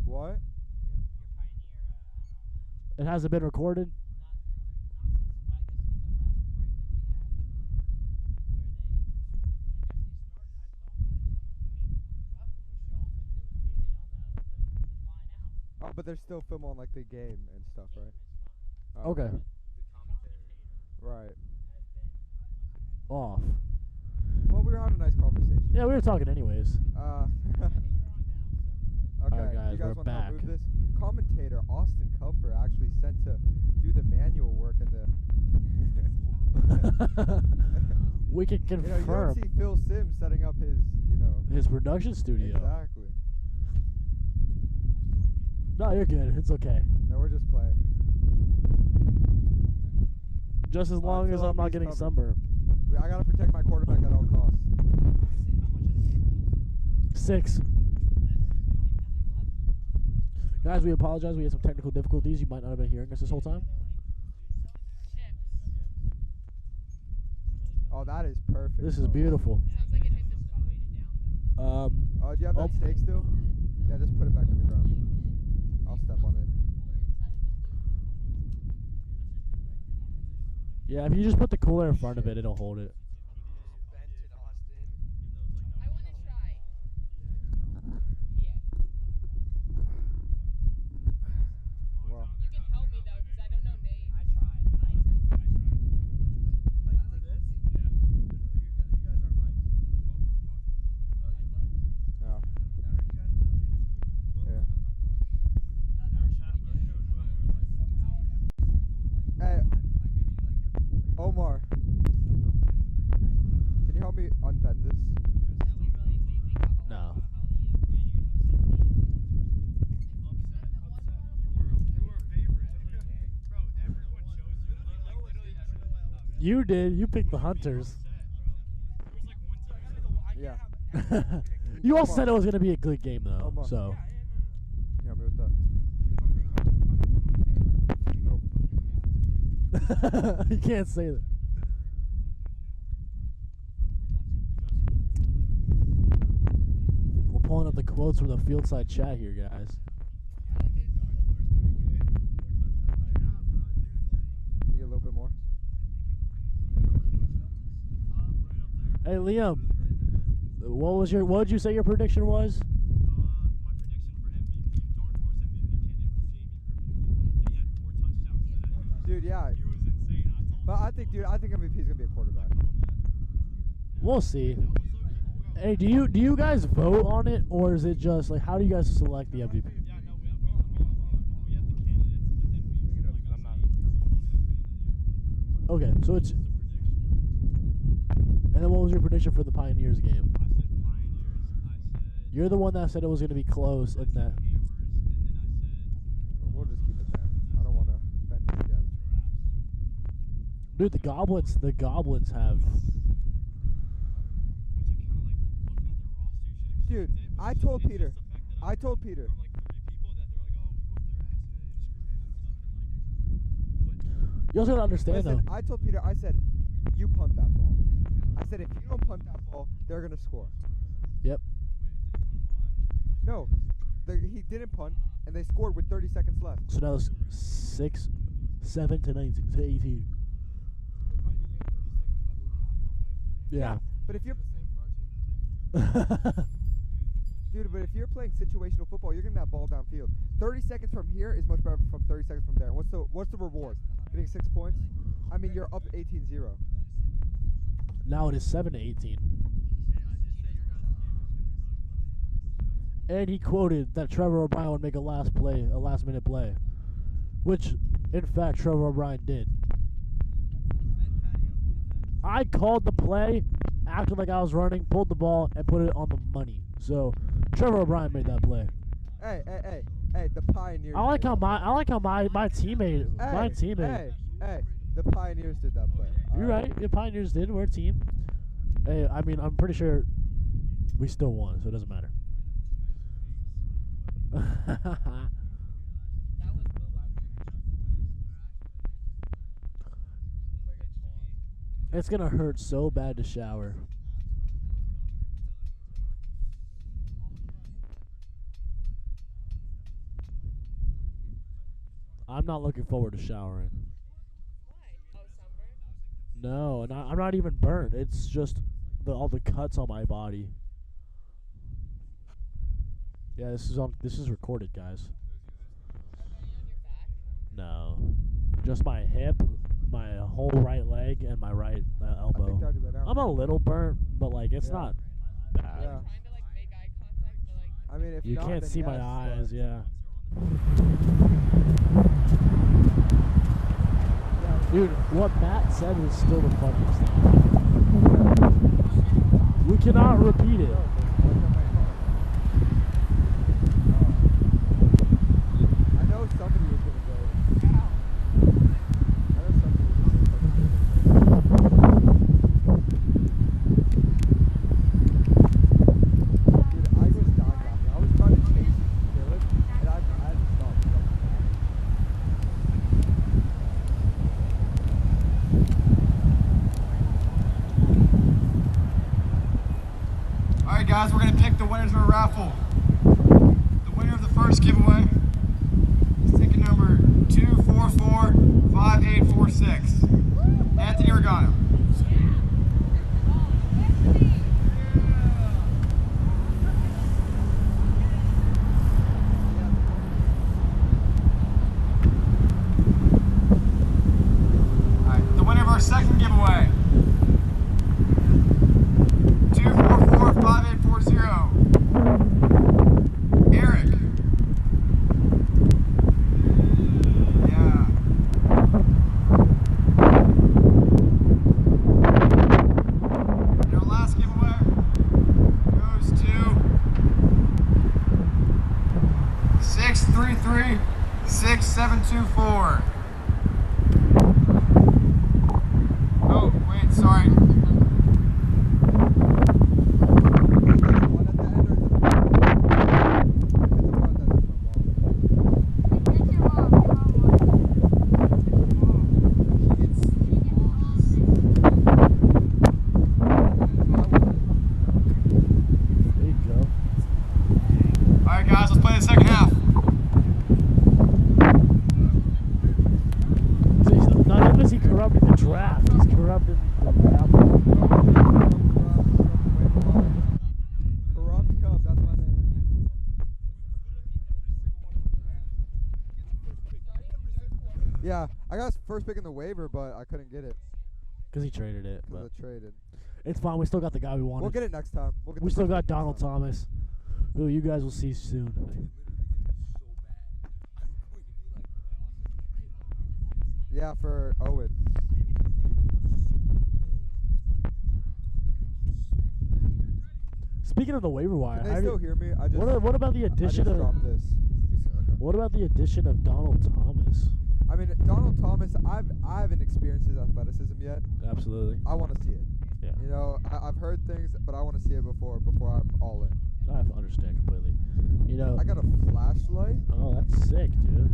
What? It hasn't been recorded. Oh, but they're still filming on like the game and stuff, right? Oh, Okay. Right. Off. Well, we were having a nice conversation. Yeah, we were talking anyways. Okay, Alright, guys, you guys we're want to back. move this? Commentator Austin Kupfer actually sent to do the manual work and the. We can You confirm don't see Phil Sims setting up his, his production studio. Exactly. No, you're good. It's okay. No, we're just playing. Just as long as Phil, I'm not he's getting covered. sunburned. I gotta protect my quarterback at all costs. 6. Guys, we apologize. We had some technical difficulties. You might not have been hearing us this whole time. Oh, that is perfect. This is beautiful. Sounds like it hit the spot. Do you have that steak still? Yeah, just put it back on the ground. I'll step on it. Yeah, if you just put the cooler in front of it, it'll hold it. I want to try. Well, You can help me though, because I don't know names. yeah. Hey, Omar, can you help me unbend this? No. You did. You picked the Hunters. Yeah. You also said it was going to be a good game, though. Omar. So. Can you help me with that? Nope. You can't say that. We're pulling up the quotes from the Fieldside chat here, guys. Can you get a little bit more? Hey, Liam. What did you say your prediction was? My prediction for MVP, dark horse MVP candidate was Jamie Purdue. He had 4 touchdowns today. Dude, yeah. He was insane. But I think MVP is gonna be a quarterback. We'll see. Hey, do you guys vote on it, or is it just like how do you guys select the MVP? Yeah, no, we have the candidates, but then we Okay, so it's. And then what was your prediction for the Pioneers game? I said Pioneers. You're the one that said it was going to be close, and that. Hammers, and then We'll just keep it there. I don't want to bend it again. Dude, the Goblins have. Dude, I told Peter. I told Peter. from like 3 people that they're like, oh, we whooped their ass in a scrimmage and stuff. And like, You also gotta understand Listen, though. I told Peter, I said, you punt that ball. I said, if you don't punt that ball, they're going to score. Yep. No, he didn't punt, and they scored with 30 seconds left. So now it's 6, 7 to 19 to 18. Yeah. But if you're Dude, but if you're playing situational football, you're getting that ball downfield. 30 seconds from here is much better from 30 seconds from there. And what's the reward? Getting 6 points? I mean, you're up 18-0. Now it is 7 to 18. And he quoted that Trevor O'Brien would make a last minute play, which, in fact, Trevor O'Brien did. I called the play, acted like I was running, pulled the ball, and put it on the money. So Trevor O'Brien made that play. Hey, the Pioneers. I like how my teammate. Hey, the Pioneers did that play. You're right. The Pioneers did. We're a team. Hey, I mean, I'm pretty sure we still won, so it doesn't matter. It's gonna hurt so bad to shower. I'm not looking forward to showering. Why? Oh, sunburn? No, I'm not even burnt. It's just all the cuts on my body. Yeah, this is recorded, guys. Are they on your back? No, just my hip, my whole right leg, and my right I think elbow. that already went out. I'm a little burnt, but like it's Yeah. not bad. Yeah. Trying to like make eye contact, but like. I mean, if You not, can't then see my yes, eyes, but- yeah. Yeah, Dude, what Matt said was still the funniest thing. We cannot repeat it. I know somebody was gonna go. I know somebody was gonna go. Dude, I was dying laughing. I was trying to chase it, kill it, and I had to stop. All right, guys, we're going to pick the winners of a raffle. The winner of the first giveaway is ticket number 2445846. Anthony Regano. All right, the winner of our second giveaway. 2445840. Eric. Yeah. And our last giveaway goes to 6336724. Oh, wait, sorry. One at the end or the It's the one that's from wall. There you go. All right, guys, let's play the second half. See, not only is he corrupting the draft, he's corrupting the raffle. Corrupt Cub, that's my name. Yeah, I got first pick in the waiver, but I couldn't get it Because he traded it. because But I traded. it's fine. We still got the guy we wanted. We'll get it next time. We'll get We the still first got pick next Donald time. Thomas, who you guys will see soon. Yeah, for Owen. Speaking of the waiver wire, Can how they do- still hear me? I just what about the I just addition of dropped this. what about the addition of Donald Thomas? I mean, Donald Thomas. I haven't experienced his athleticism yet. Absolutely. I want to see it. Yeah. You know, I've heard things, but I want to see it before I'm all in. I understand completely. You know. I got a flashlight. Oh, that's sick, dude.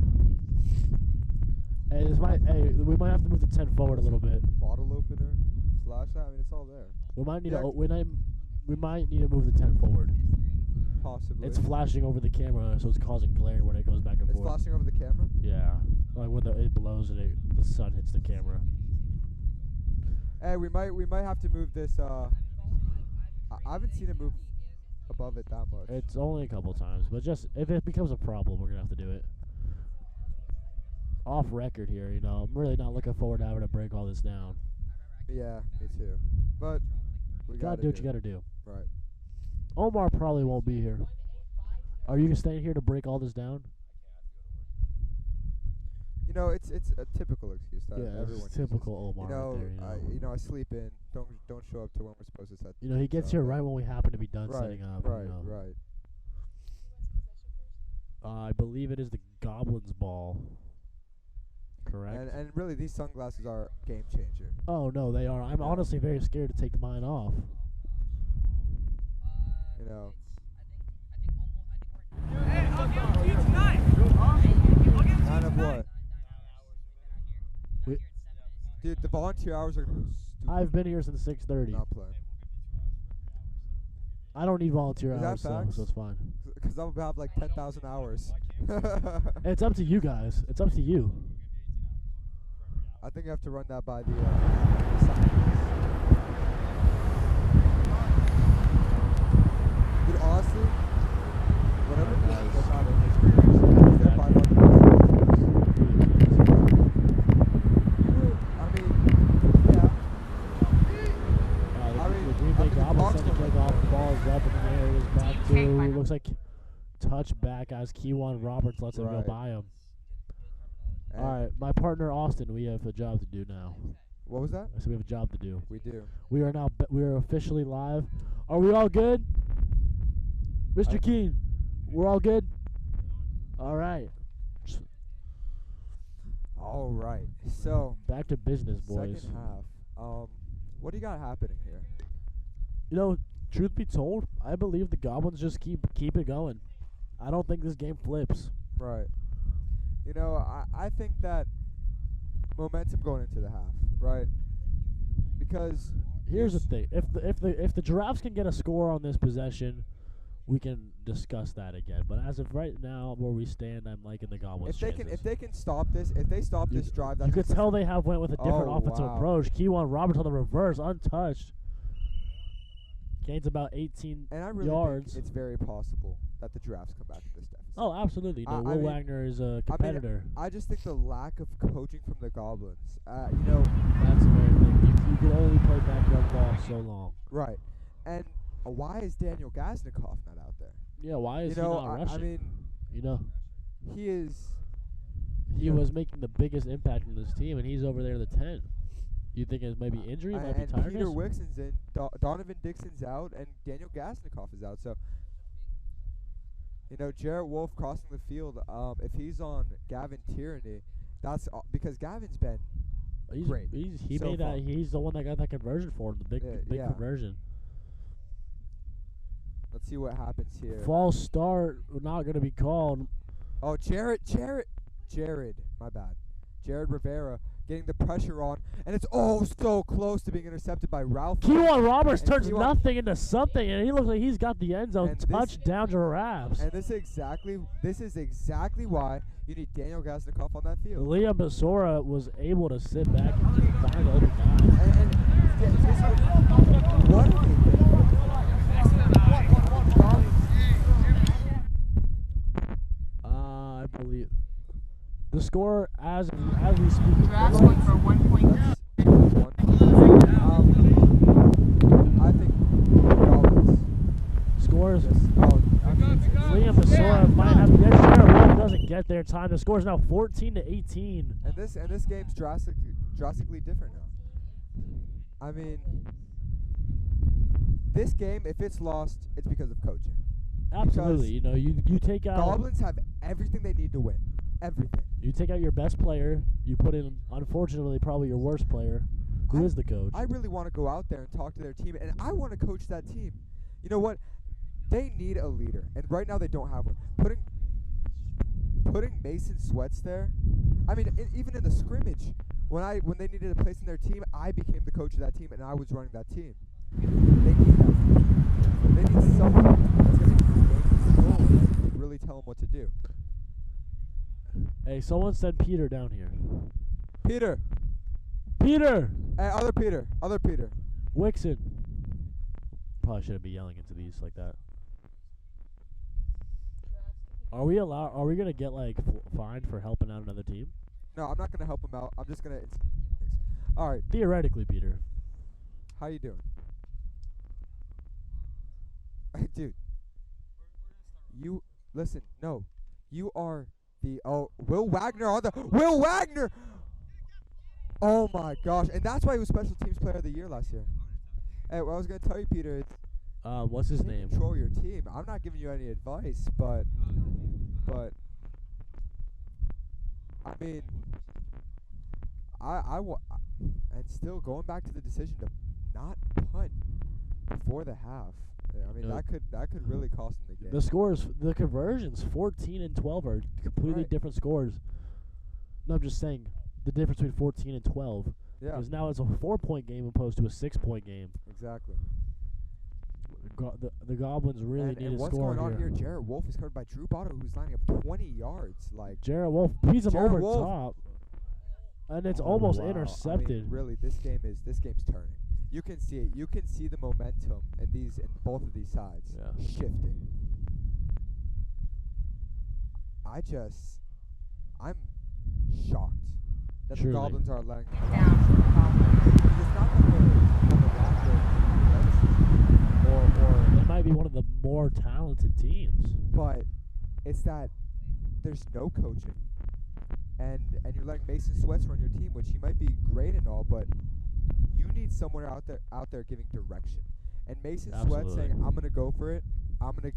Hey, we might have to move the tent forward a little bit. Bottle opener, flashlight. I mean, it's all there. We might need Yeah. we might need to move the tent forward. Possibly. It's flashing over the camera, so it's causing glare when it goes back and It's forth. flashing over the camera. Yeah, like when it blows and the sun hits the camera. Hey, we might have to move this. I haven't seen it move above it that much. It's only a couple times, but just if it becomes a problem, we're gonna have to do it. Off record here, you know, I'm really not looking forward to having to break all this down. Yeah, me too. But we You gotta do what you gotta do. Right. Omar probably won't be here. Are you staying here to break all this down? You know, it's a typical excuse that Yeah, everyone it's uses. typical Omar You know, right there. You know, I sleep in. Don't show up to when we're supposed to set. You know, he gets so, here right when we happen to be done Right, setting up. right, you know. right. I believe it is the Goblins ball. Correct. And really, these sunglasses are game changer. Oh no, they are. I'm Yeah. honestly very scared to take mine off. You know. Hey, I'll give it to you tonight. Kind of what? We- Dude, the volunteer hours are gonna go stupid. I've been here since 6:30. Not playing. I don't need volunteer Is that hours, so facts? it's fine. Because I'm about like 10,000 hours. It's up to you guys. It's up to you. I think I have to run that by the scientists. Dude, honestly, whatever guys was not in this group, they're by far the I mean, yeah. The Green Bay Goblins send the kick off. The ball is up in the air. It is back to, looks like touchback as Keywan Roberts lets it go Right. by him. And All right, my partner Austin, we have a job to do now. what was that? I said we have a job to do. We do. We are now, we are officially live. Are we all good? Mr. Keene, we're all good? All right. All right. So, Back to business, boys. second half. What do you got happening here? You know, truth be told, I believe the Goblins just keep it going. I don't think this game flips. Right. You know, I think that momentum going into the half, right? Because Here's the thing: if the Giraffes can get a score on this possession, we can discuss that again. But as of right now, where we stand, I'm liking the Goblins' if they can stop this, if they stop this drive, that's you could tell they have went with a different offensive wow. approach. Keywan Roberts on the reverse, untouched. Gains about 18 and I really yards. think it's very possible that the Giraffes come back to this deficit. Oh, absolutely. No, I Will mean- Wagner is a competitor. I just think the lack of coaching from the Goblins, you know, That's the very thing. You can only play backyard ball so long. right? And why is Daniel Gaznikoff not out there? Yeah, why is you know, he not rushing? I mean, you know, he is. he you know, was making the biggest impact on this team, and he's over there in the 10. You think it's maybe injury, might be and tiredness? Peter Wixon's in, Donovan Dixon's out, and Daniel Gaznikoff is out. So, you know, Jarrett Wolf crossing the field. If he's on Gavin Tierney, that's because Gavin's been great. He so made far. that. He's the one that got that conversion for him, the big Yeah. conversion. Let's see what happens here. False start, not going to be called. Oh, Jared, my bad. Jared Rivera getting the pressure on, and it's so close to being intercepted by Ralph. Keywan Roberts And turns Keywan- nothing into something, and he looks like he's got the end zone. And this- Touchdown Giraffes. And this is exactly why you need Daniel Gaznikoff on that field. Liam Baysura was able to sit back and just find the open guy. What are they doing? I believe the score as we speak. Giraffes went for 1 point. I think Goblins. Scores. Liam And Baysura might have to get there. Wolf doesn't get there in time. The score is now 14-18. this game's drastically different now. I mean, this game, if it's lost, it's because of coaching. Absolutely. You know, you take out Goblins have everything they need to win. Everything. you take out your best player. You put in, unfortunately, probably your worst player, who is the coach. I really want to go out there and talk to their team, and I want to coach that team. You know what? They need a leader, and right now they don't have one. Putting Mason Swetz there, I mean, even in the scrimmage, when they needed a place in their team, I became the coach of that team, and I was running that team. They need that. They need someone that's going to gain control and really tell them what to do. Hey, someone send Peter down here. Peter. Peter! Hey, other Peter. Wixon. Probably shouldn't be yelling into these like that. Are we gonna get like fined for helping out another team? No, I'm not going to help him out. I'm just going to. All right. Theoretically, Peter. How you doing? Dude. You listen, no. You are the Will Wagner! Oh my gosh. And that's why he was special teams player of the year last year. Hey, what I was gonna tell you, Peter, it's What's his take name? control your team. I'm not giving you any advice, but I mean and still going back to the decision to not punt before the half. I mean, No. that could really cost them the game. The scores, the conversions, 14 and 12 are completely Right. different scores. No, I'm just saying the difference between 14 and 12. Yeah, Because now it's a 4-point game opposed to a 6-point game. exactly. The Goblins really need and to what's score going on here? here. Jared Wolf is covered by Drew Botto, who's lining up 20 yards. Like, Jarrett Wolf beats him Jared over Wolf. top, and it's oh, almost wow. I intercepted. mean, really, this game's turning. You can see it. You can see the momentum in both of these sides Yeah. shifting. I'm shocked that Truly. the Goblins are letting Down for the Goblins. It's not that Or it might be one of the more talented teams. but it's that there's no coaching, and you're letting Mason Swetz run your team, which he might be great and all, but you need someone out there giving direction. And Mason Swetz Absolutely. saying, "I'm gonna go for it. I'm gonna,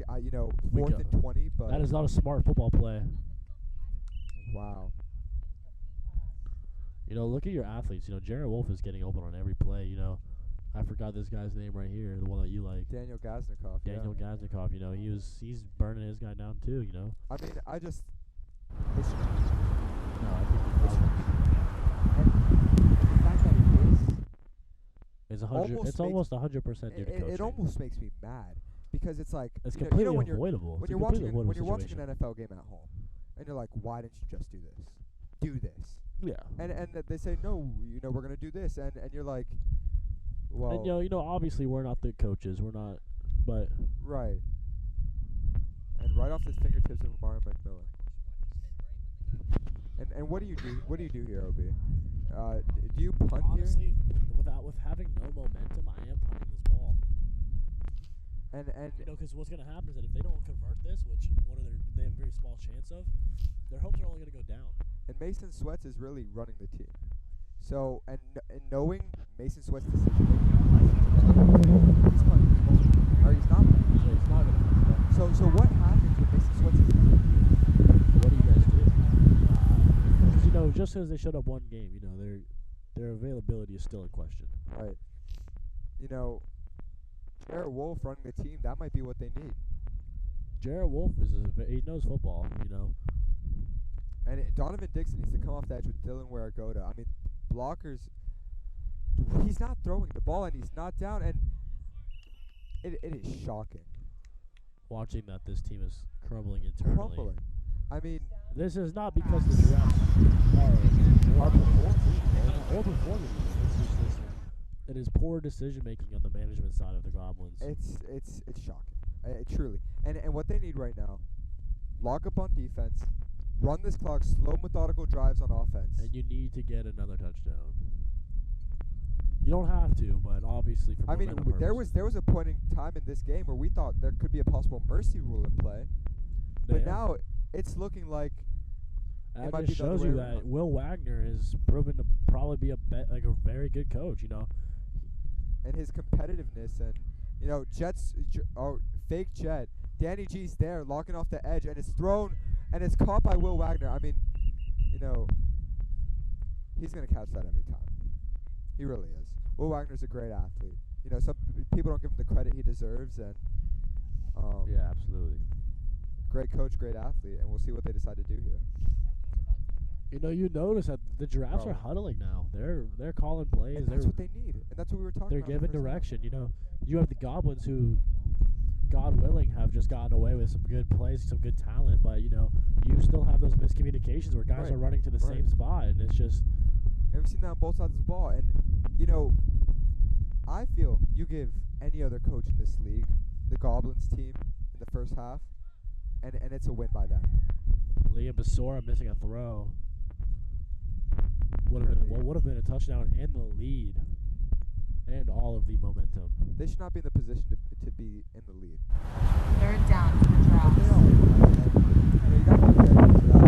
We 4th go- and 20." But That is not a smart football play. wow, Look at your athletes. Jarrett Wolf is getting open on every play. I forgot this guy's name right here, the one that you like, Daniel Gaznikoff. Daniel Gaznikoff. He's burning his guy down too. I mean, it's No, I think the fact that it is. it's almost almost 100% due to coaching. It almost makes me mad because it's like It's you know, completely when you're avoidable. when It's a you're completely watching avoidable an situation. NFL game at home, and you're like, why didn't you just do this? Yeah. And they say no, we're gonna do this, and you're like, well, And obviously we're not the coaches. We're not, but right. And right off the fingertips of Amarion McMillan. And what do you do? What do you do here, OB? Do you punt honestly, with having no momentum, I am punting this ball. here? And Because what's going to happen is that if they don't convert this, which they have a very small chance of, their hopes are only going to go down. And Mason Swetz is really running the team. So and knowing Mason Swett's decision making, he's punting his ball, or he's not punting. So he's not going to. So what happens with Mason Swett's decision? What do you guys do? Because just because they showed up one game, their availability is still in question. Right. Jared Wolf running the team, that might be what they need. Jarrett Wolf he knows football. And Donovan Dixon needs to come off the edge with Dylan Waragoda. I mean, blockers, he's not throwing the ball and he's not down, and it is shocking. Watching that this team is crumbling internally. Crumbling. I mean, This is not because the Giraffes are performing. It is poor decision making on the management side of the Goblins. it's shocking. Truly. And what they need right now, lock up on defense, run this clock, slow methodical drives on offense. And you need to get another touchdown. You don't have to, but obviously for I mean, momentum there purposes. was a point in time in this game where we thought there could be a possible mercy rule in play, but Yeah. now it's looking like That might just be the other shows way you around. that Will Wagner is proven to probably be a very good coach. and his competitiveness and fake jet. Danny G's there locking off the edge and it's thrown and it's caught by Will Wagner. I mean, he's gonna catch that every time. He really is. Will Wagner's a great athlete. Some people don't give him the credit he deserves, and Yeah, absolutely. great coach, great athlete, and we'll see what they decide to do here. You notice that the Giraffes are huddling now. They're calling plays. And that's what they need, and that's what we were talking They're about. in the giving first half. direction. You have the Goblins who, God willing, have just gotten away with some good plays, some good talent. But you still have those miscommunications where guys Right. are running to the same spot, and it's just. And we've seen that on both sides of the ball. And, I feel you give any other coach in this league the Goblins team in the first half, and it's a win by them. Liam Baysura missing a throw. Would have been a touchdown and the lead, and all of the momentum. They should not be in the position to be in the lead. 3rd down for the Giraffes. They are. And you got to compare them to that.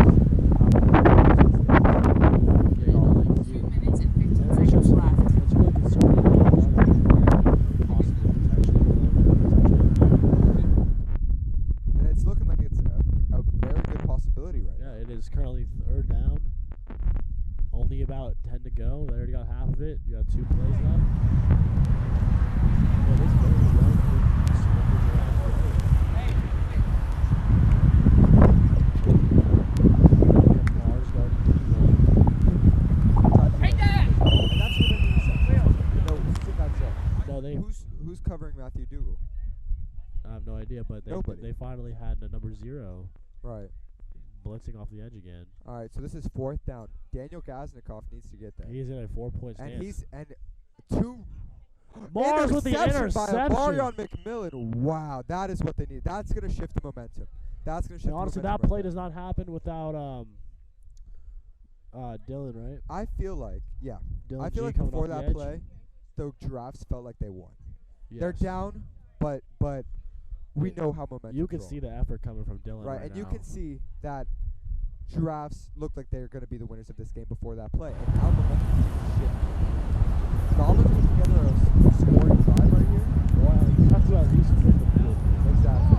2 minutes and 15 And it's seconds just- left. It's really concerning. Possible And it's looking like it's a very good possibility right Yeah, now. it is currently 3rd down. Only about 10 to go. They already got half of it. You got 2 plays left. Yeah, this very well could swing the Giraffes' way. Mars guarding the And that's where I have no idea, but Nobody. they finally had the number 0 Right. blitzing off the edge again. All right, so this is 4th down. Daniel Gaznikoff needs to get that. He's in a 4-point And stance. two Mars with the interception. by Amarion McMillan. Wow, that is what they need. That's going to shift the momentum. That's going to shift Now, honestly, the that momentum. play does not happen without Dylan, right? I feel like, yeah. Dylan I feel G like coming before off the that edge. play, the Giraffes felt like they won. Yes. They're down, but we know how momentum. You can see the effort coming from Dylan right, and now. you can see that Giraffes looked like they were going to be the winners of this game before that play, and now momentum shift. Goblins put together a scoring drive right here. Well, you have to at least win the field. Exactly.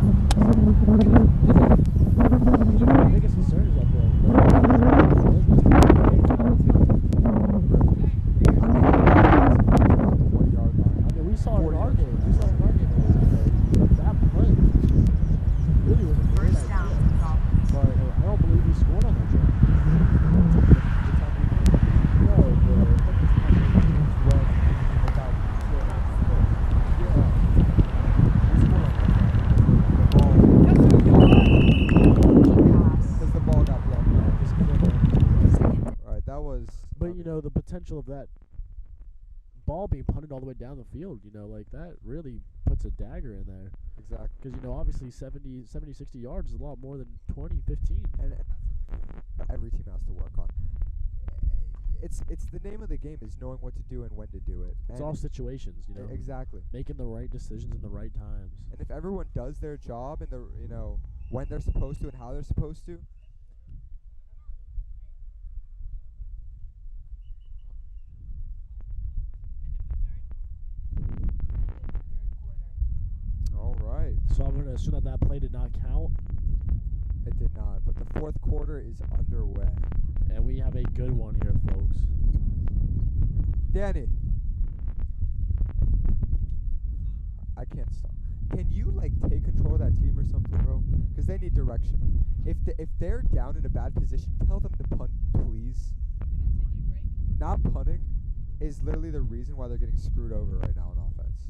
My biggest concern is that the 1 yard line. I mean, we saw it in 40 our yards. game. We saw it in our game. That play really was a great First down idea. for the Goblins. But I don't believe he scored on that drive. No, Pass. Because the ball got blocked. Second. All right, that was. But, you know, the potential of that ball being punted all the way down the field, you know, like that really puts a dagger in there. Exactly. Because, you know, obviously 70, 60 yards is a lot more than 20, 15. And every team has to work on. It's the name of the game is knowing what to do and when to do it. It's And all situations, you know. exactly. Making the right decisions in the right times. And if everyone does their job and when they're supposed to and how they're supposed to. All right. So I'm going to assume that play did not count. It did not, but the 4th quarter is underway. And we have a good one here, folks. Danny. I can't stop. Can you take control of that team or something, bro? Because they need direction. If they're down in a bad position, tell them to punt, please. Not punting is literally the reason why they're getting screwed over right now on offense.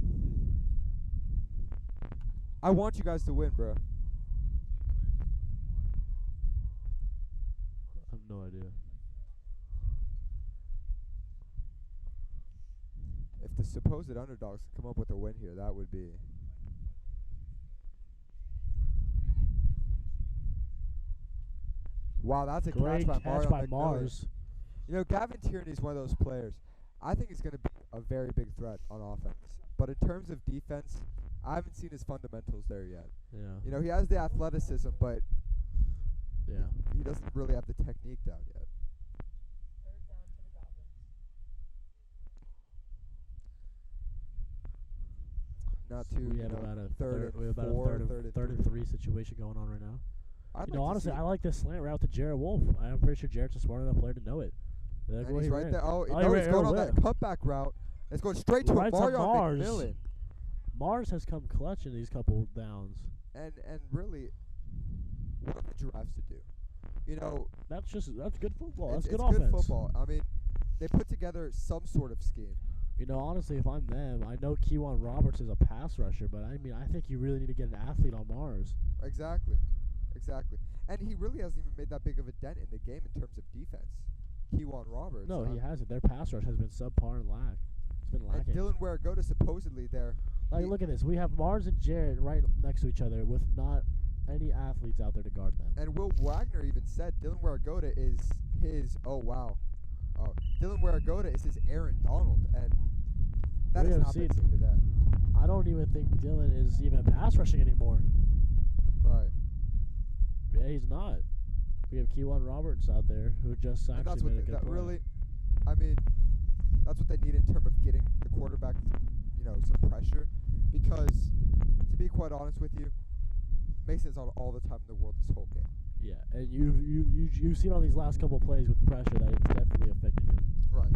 I want you guys to win, bro. I have no idea. If the supposed underdogs could come up with a win here, that would be. Wow, that's a Great catch catch by by McMillan. Mars. You know, Gavin Tierney is one of those players. I think he's going to be a very big threat on offense. But in terms of defense, I haven't seen his fundamentals there yet. Yeah. You know, he has the athleticism, but Yeah. he doesn't really have the technique down yet. Not too. We have you know, about a third and we have about four, a third and three situation going on right now. I'd You know, like to honestly, see- I like this slant route to Jarrett Wolf. I'm pretty sure Jarrett's a smart enough player to know it. That's and what he's he right ran. there. Oh, he no, ran he's going on air that cutback route. It's going straight to Right to Amarion Mars. McMillan. Mars has come clutch in these couple downs. And really, what are the Giraffes to do? You know, That's good football. it's That's good good offense. football. I mean, they put together some sort of scheme. You know, honestly, if I'm them, I know Keywan Roberts is a pass rusher, but I mean, I think you really need to get an athlete on Mars. Exactly. And he really hasn't even made that big of a dent in the game in terms of defense. Keywan Roberts. No, he hasn't. Their pass rush has been subpar and lack. It's been And lacking. Dylan Waragoda supposedly there. Like, look at this. We have Mars and Jarrett right next to each other with not any athletes out there to guard them. And Will Wagner even said Dylan Waragoda is his. Oh wow. Oh, Dylan Waragoda is his Aaron Donald, and that We has have not been seen- seen today. I don't even think Dylan is even pass rushing anymore. Right. Yeah, he's not. We have Keywan Roberts out there who just And that's actually what made a good that play. really. I mean, that's what they need in terms of getting the quarterback, some pressure. Because, to be quite honest with you, Mason's on all the time in the world this whole game. Yeah, and you've seen on these last couple plays with pressure that it's definitely affecting him. Right.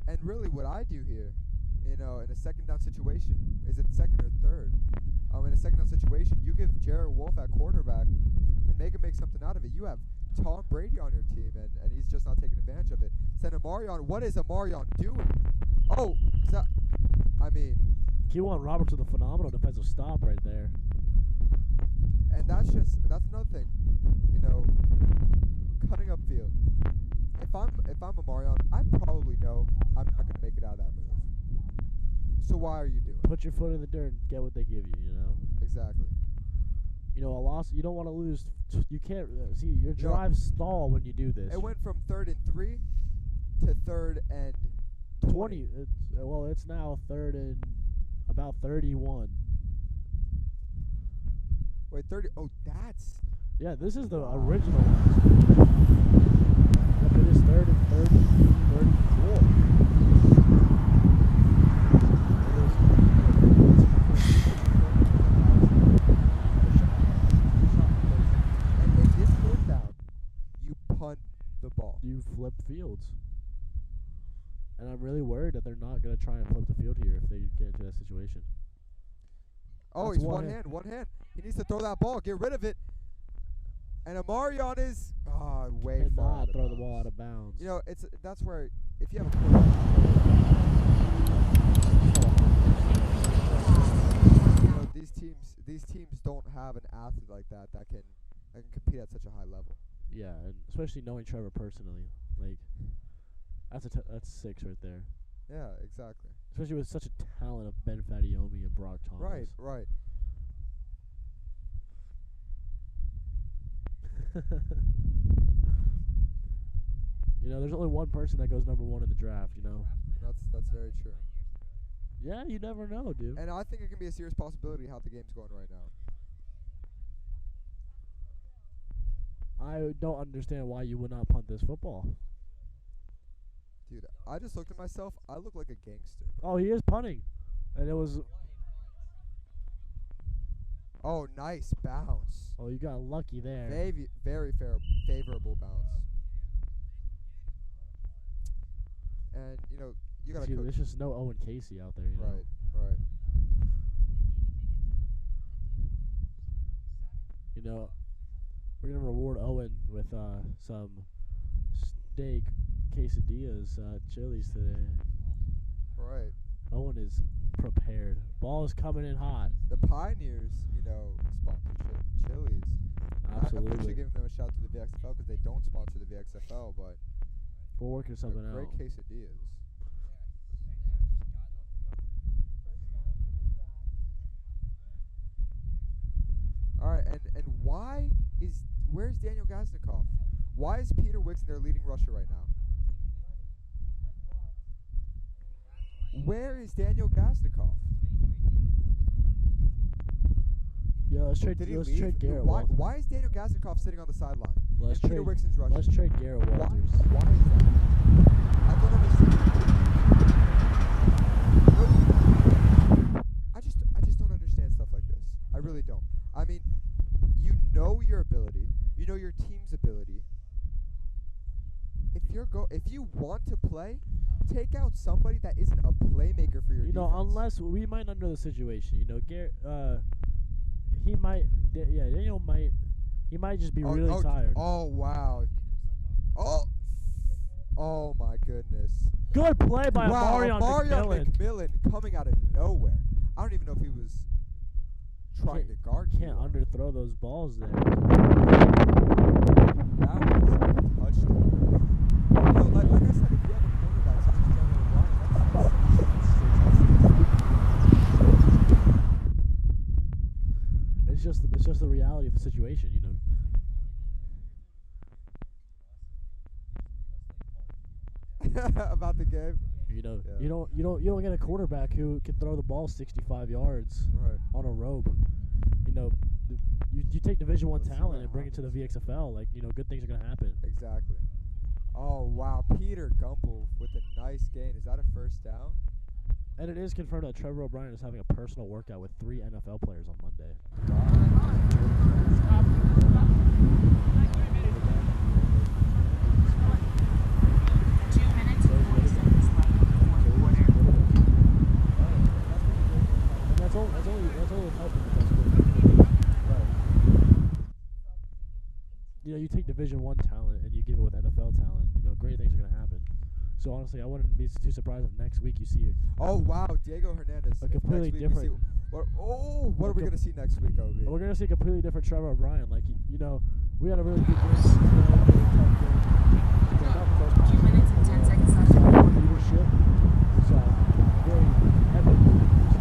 And really, what I do here, in a second down situation, is it second or third? In a second down situation, you give Jared Wolf at quarterback and make him make something out of it. You have Tom Brady on your team, and he's just not taking advantage of it. Send Amarion. What is Amarion doing? Oh, Kewan Roberts with a phenomenal defensive stop right there. And that's another thing, you know, cutting up field. If I'm Amarion, I probably know I'm not gonna make it out of that move. So why are you doing it? Put your foot in the dirt and get what they give you, you know. Exactly. You know, a loss, you don't want to lose. You can't, see, your drives stall when you do this. It went from 3rd and 3 to 3rd and 20. It's now 3rd and about 31. Wait, 30. Oh, that's. Yeah, this is the original one. Yep, it is 3rd and 34. And in this fourth down, you punt the ball. You flip fields. And I'm really worried that they're not going to try and flip the field here if they get into that situation. Oh, That's he's one hand. He needs to throw that ball, get rid of it. And Amarion is way And far. not throw the ball out of bounds. You know, that's where if you have a quarterback, you know, these teams don't have an athlete like that can compete at such a high level. Yeah, and especially knowing Trevor personally, like that's 6 right there. Yeah, exactly. Especially with such a talent of Ben Fadiomi and Brock Thomas. Right. You know, there's only one person that goes number 1 in the draft, you know. That's very true. Yeah, you never know, dude. And I think it can be a serious possibility how the game's going right now. I don't understand why you would not punt this football. Dude, I just looked at myself. I look like a gangster. Oh, he is punting. And it was... Oh, nice bounce. Oh, you got lucky there. Very favorable bounce. And, you know, you got to There's just no Owen Casey out there, you know. Right. You know, we're going to reward Owen with some steak quesadillas, Chili's today. Right. Owen is prepared. Ball is coming in hot. The Pioneers, you know, sponsorship, Chili's. Absolutely. I'm actually giving them a shout to the VXFL because they don't sponsor the VXFL, but we're working something out. Great quesadillas. All right, and where's Daniel Gaznikov? Why is Peter Wixon their leading rusher right now? Where is Daniel Gaznikov? Yeah, let's trade Garrett Walters. Why is Daniel Gaznikov sitting on the sideline? Peter Wixon's rushing. Let's trade Garrett Walters. Why is that? I don't understand. I just don't understand stuff like this. I really don't. I mean, you know your ability. You know your team's ability. If you want to play, take out somebody that isn't a playmaker for your defense. You know, unless we might not know the situation. You know, Garrett, he might, Daniel might, he might just be really tired. Oh, wow. Oh my goodness. Good play by Amarion McMillan coming out of nowhere. I don't even know if he was trying to guard. Can't underthrow those balls there. That was a touchdown. You know, like I said, if you have a quarterback such as Trevor O'Brien, it's just the reality of the situation, you know. About the game. You know, you don't get a quarterback who can throw the ball 65 yards on a rope. You know, you take Division I talent and bring it to the VXFL. Like, you know, good things are gonna happen. Exactly. Oh wow, Peter Gumpel with a nice gain. Is that a first down? And it is confirmed that Trevor O'Brien is having a personal workout with 3 NFL players on Monday. That's only helping the best quarterback. You know, you take Division I talent and you give it with NFL talent. You know, great things are gonna happen. So honestly, I wouldn't be too surprised if next week you see it. Oh wow, Diego Hernandez. A If completely next week we different- see- what are we gonna see next week, OB? We're gonna see a completely different Trevor O'Brien. Like you know, we had a really good game. Really tough game. Not the most 2 minutes and 10 seconds left. leadership. So very heavy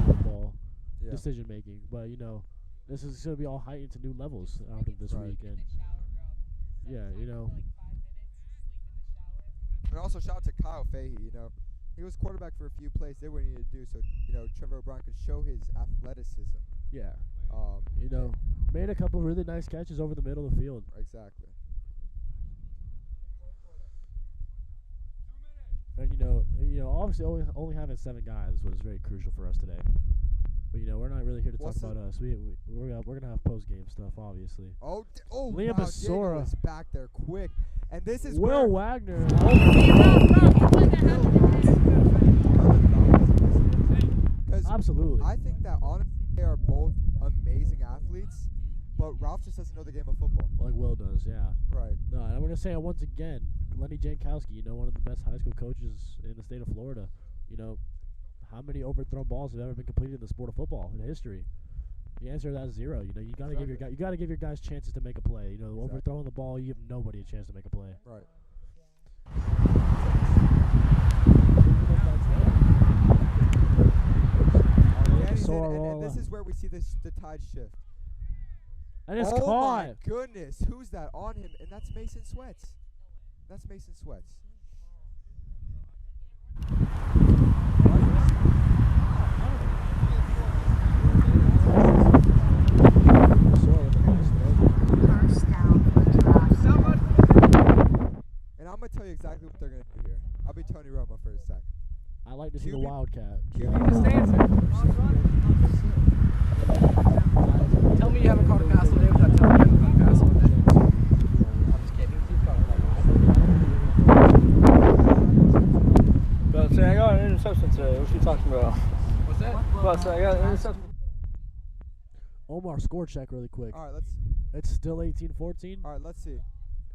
football Yeah. decision making. But you know, this is gonna be all heightened to new levels after this Right. week. And yeah, you know, And also shout out to Kyle Fahey. You know, he was quarterback for a few plays. Did what he needed to do, so you know Trevor O'Brien could show his athleticism. yeah, Um, you know, made a couple really nice catches over the middle of the field. exactly. And you know, obviously only having 7 guys was very crucial for us today. But you know, we're not really here to talk What's about us. We're gonna have post game stuff, obviously. Oh, oh, Liam wow, Baysura. Diego is back there quick, and this is Will where Wagner. because Absolutely. I think that honestly they are both amazing athletes, but Ralph just doesn't know the game of football. Like Will does, yeah. Right. No, and I'm gonna say it once again. Lenny Jankowski, you know, one of the best high school coaches in the state of Florida. You know, how many overthrown balls have ever been completed in the sport of football in history? The answer to that is 0. You know, you gotta give your guys chances to make a play. You know, Exactly. overthrowing the ball, you give nobody a chance to make a play. Right. And this is where we see the tide shift. And it's oh caught. my goodness, who's that on him? And that's Mason Swetz. That's Mason Swetz. First down for the Giraffes. And I'm gonna tell you exactly what they're gonna do here. I'll be Tony Romo for a sec. I like to see the QB Wildcat. Tell me you haven't caught a pass all day without telling me you haven't caught a pass all day. I'm just kidding. But say I got an interception today. What you talking about? What's that? But say I got an interception. Omar, score check really quick. All right, let's. It's still 18-14. All right, let's see.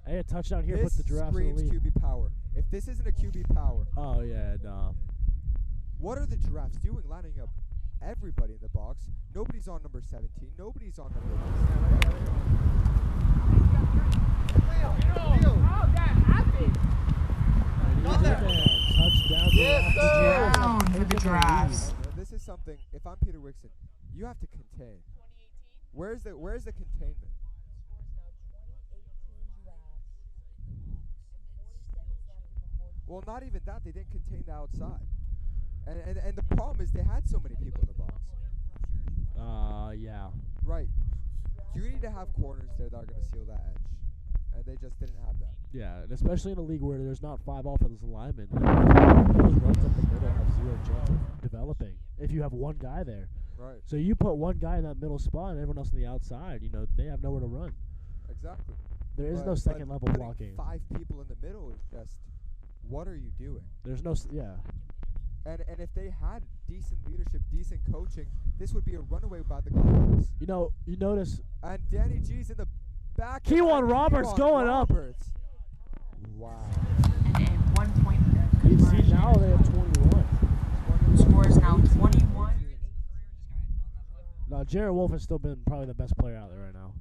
Hey, a touchdown here This puts the Giraffes in screams the lead. QB power. If this isn't a QB power, Oh yeah, nah. what are the Giraffes doing lining up everybody in the box? Nobody's on number 17. Nobody's on number Touchdown. Down for the Giraffes. This is something. If I'm Peter Wixon, you have to contain. Where's the containment? Well, not even that. They didn't contain the outside. And the problem is they had so many people in the box. Yeah. Right. You need to have corners there that are going to seal that edge. And they just didn't have that. Yeah, and especially in a league where there's not 5 offensive linemen, those runs up the middle have 0 chance of developing if you have one guy there. Right. So you put one guy in that middle spot and everyone else on the outside, you know, they have nowhere to run. Exactly. There is no But second level putting blocking. 5 people in the middle is just, what are you doing? There's no, yeah. And if they had decent leadership, decent coaching, this would be a runaway by the Goblins. You know, you notice And Danny G's in the back. Keywan Roberts going up. Roberts. Wow. And 1 point you see conversion. now they have 21. Score is now 21. No, Jared Wolf has still been probably the best player out there right now.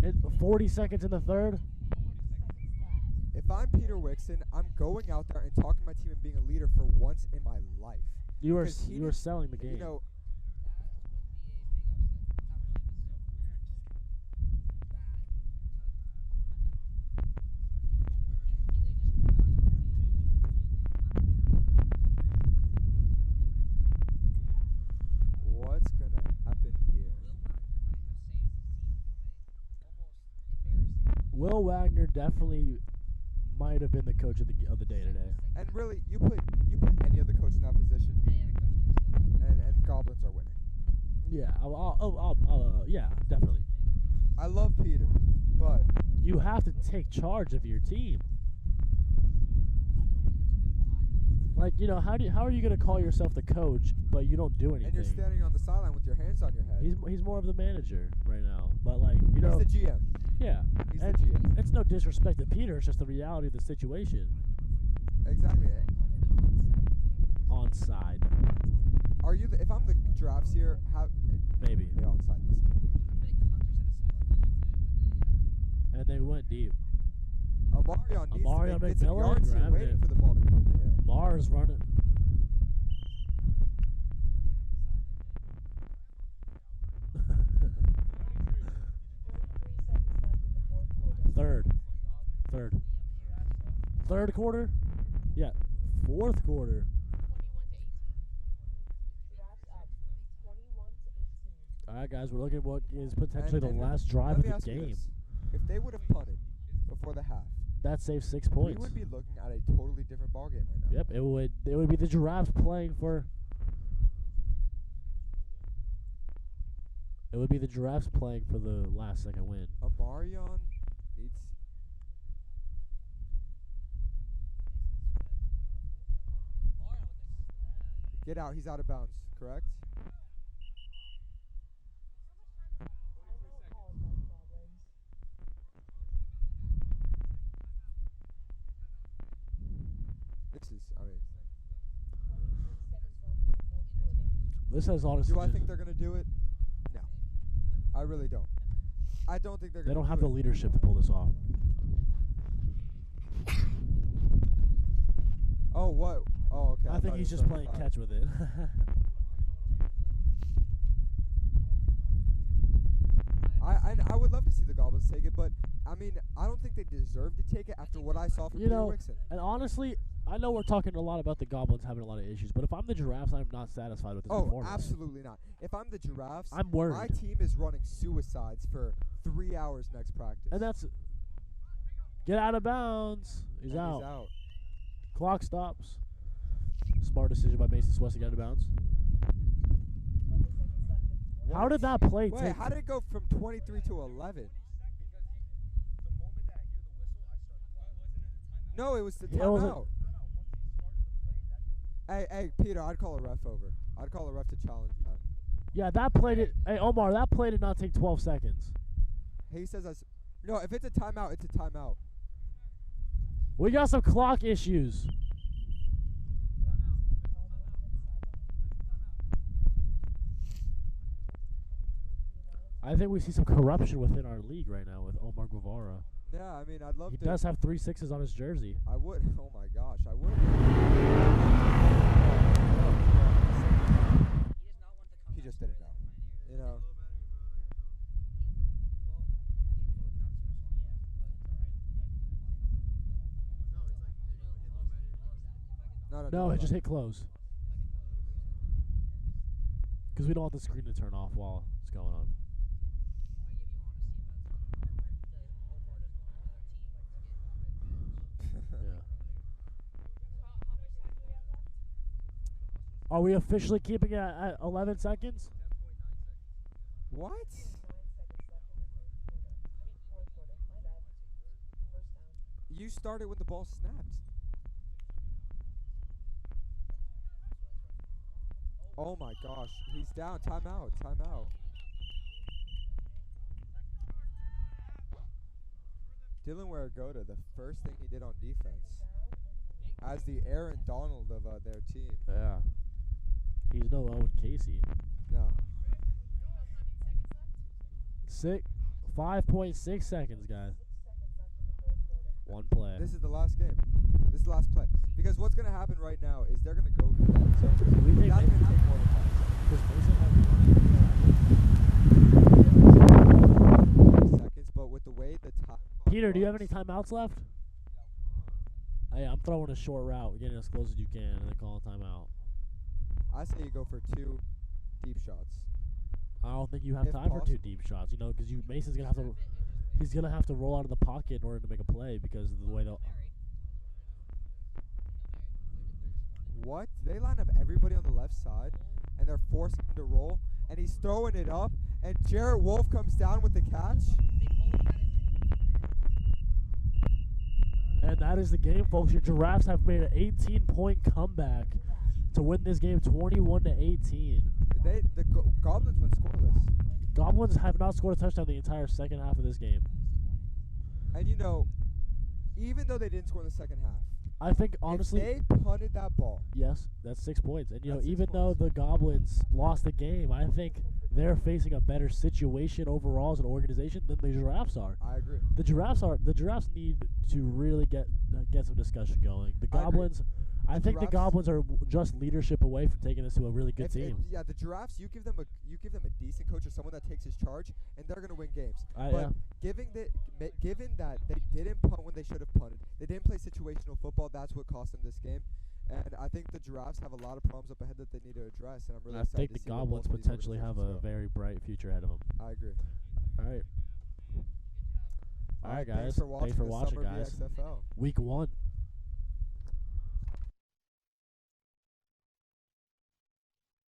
And 40 seconds in the third. If I'm Peter Wixon, I'm going out there and talking to my team and being a leader for once in my life. You were Because he you were did- selling the game. You know, what's going to happen here? Will Wagner definitely might have been the coach of the day today. And really, you put any other coach in that position, and Goblins are winning. Yeah, yeah, definitely. I love Peter, but You have to take charge of your team. Like, you know, how are you gonna call yourself the coach, but you don't do anything? and you're standing on the sideline with your hands on your head. He's more of the manager right now, but like, you know, He's the GM. Yeah. He's And the GM. it's no disrespect to Peter. It's just the reality of the situation. Exactly. Onside. Are you? If I'm the Giraffes here, how? Maybe. They onside this kid. And they went deep. Amarion needs Amarion to get some McMillan yards here, grabbing waiting it. for the ball to come to him. Mars running. Third quarter? Yeah. Fourth quarter. All right, guys, we're looking at what is potentially the last drive let me of ask the you game. this. If they would have punted before the half, That saves 6 we points. would be looking at a totally different ball game right now. Yep, it would be the Giraffes playing for. It would be the Giraffes playing for the last second win. Amarion needs. Get out. He's out of bounds. Correct. This is. I mean, This has honestly. do I think they're gonna do it? No, I really don't. I don't think they're They gonna. don't have do the it. leadership to pull this off. Oh what? Oh okay. I think thought he's it was just playing 35. catch with it. I would love to see the Goblins take it, but I mean I don't think they deserve to take it after what I saw from You Peter know, Wixon. And honestly, I know we're talking a lot about the Goblins having a lot of issues, but if I'm the Giraffes, I'm not satisfied with this Oh, performance. absolutely not. If I'm the Giraffes, I'm worried. my team is running suicides for 3 hours next practice. And that's. Get out of bounds. He's And out. He's out. Clock stops. Smart decision by Mason Swetz to get out of bounds. How What? did that play Wait, take? how did it go from 23 to 11? No, it was the Yeah, it was a- timeout. Hey, Peter, I'd call a ref over. I'd call a ref to challenge that. Yeah, that play did. Hey, Omar, that play did not take 12 seconds. He says no, if it's a timeout, it's a timeout. We got some clock issues. I think we see some corruption within our league right now with Omar Guevara. Yeah, I mean, I'd love He to. does have 3 6s on his jersey. I would. Oh my gosh, I would. He just didn't know. You know. No, it just hit close. Because we don't want the screen to turn off while it's going on. Yeah. Are we officially keeping it at 11 seconds? What? You started when the ball snapped. Oh my gosh, he's down. Timeout. Timeout. Dylan Waragoda, the first thing he did on defense, as the Aaron Donald of their team. Yeah. He's no Owen Casey. No. 5.6 seconds, guys. One play. This is the last game. This is the last play. Because what's going to happen right now is they're going to go through that. So we think that's they- going to take more than 5 seconds. Does Mason have Seconds, but with the way the time. Peter, do you have any timeouts left? Hey, I'm throwing a short route, getting as close as you can, and then calling timeout. I say you go for 2 deep shots. I don't think you have If time for 2 possible. deep shots, because Mason's gonna have to. He's gonna have to roll out of the pocket in order to make a play because of the way they'll. What? They line up everybody on the left side, and they're forcing him to roll, and he's throwing it up, and Jarrett Wolf comes down with the catch. And that is the game, folks. Your Giraffes have made an 18-point comeback to win this game 21-18. The Goblins went scoreless. Goblins have not scored a touchdown the entire second half of this game. And even though they didn't score in the second half, I think honestly, if they punted that ball. yes, that's 6 points. And That's 6 even though points. the Goblins lost the game, I think they're facing a better situation overall as an organization than the Giraffes are. I agree. The Giraffes need to really get some discussion going. The I agree. Goblins, I think the Giraffes- Goblins are just leadership away from taking us to a really good team. Yeah, the Giraffes. You give them a decent coach or someone that takes his charge, and they're gonna win games. Yeah. But given that they didn't punt when they should have punted, they didn't play situational football. That's what cost them this game. And I think the Giraffes have a lot of problems up ahead that they need to address. And I'm really I excited think to the see where Goblins both of these potentially have a organizations very bright future ahead of them. go. I agree. All right. All right, guys. Thanks for watching, Thanks for watching, the Summer guys. VXFL. Week 1.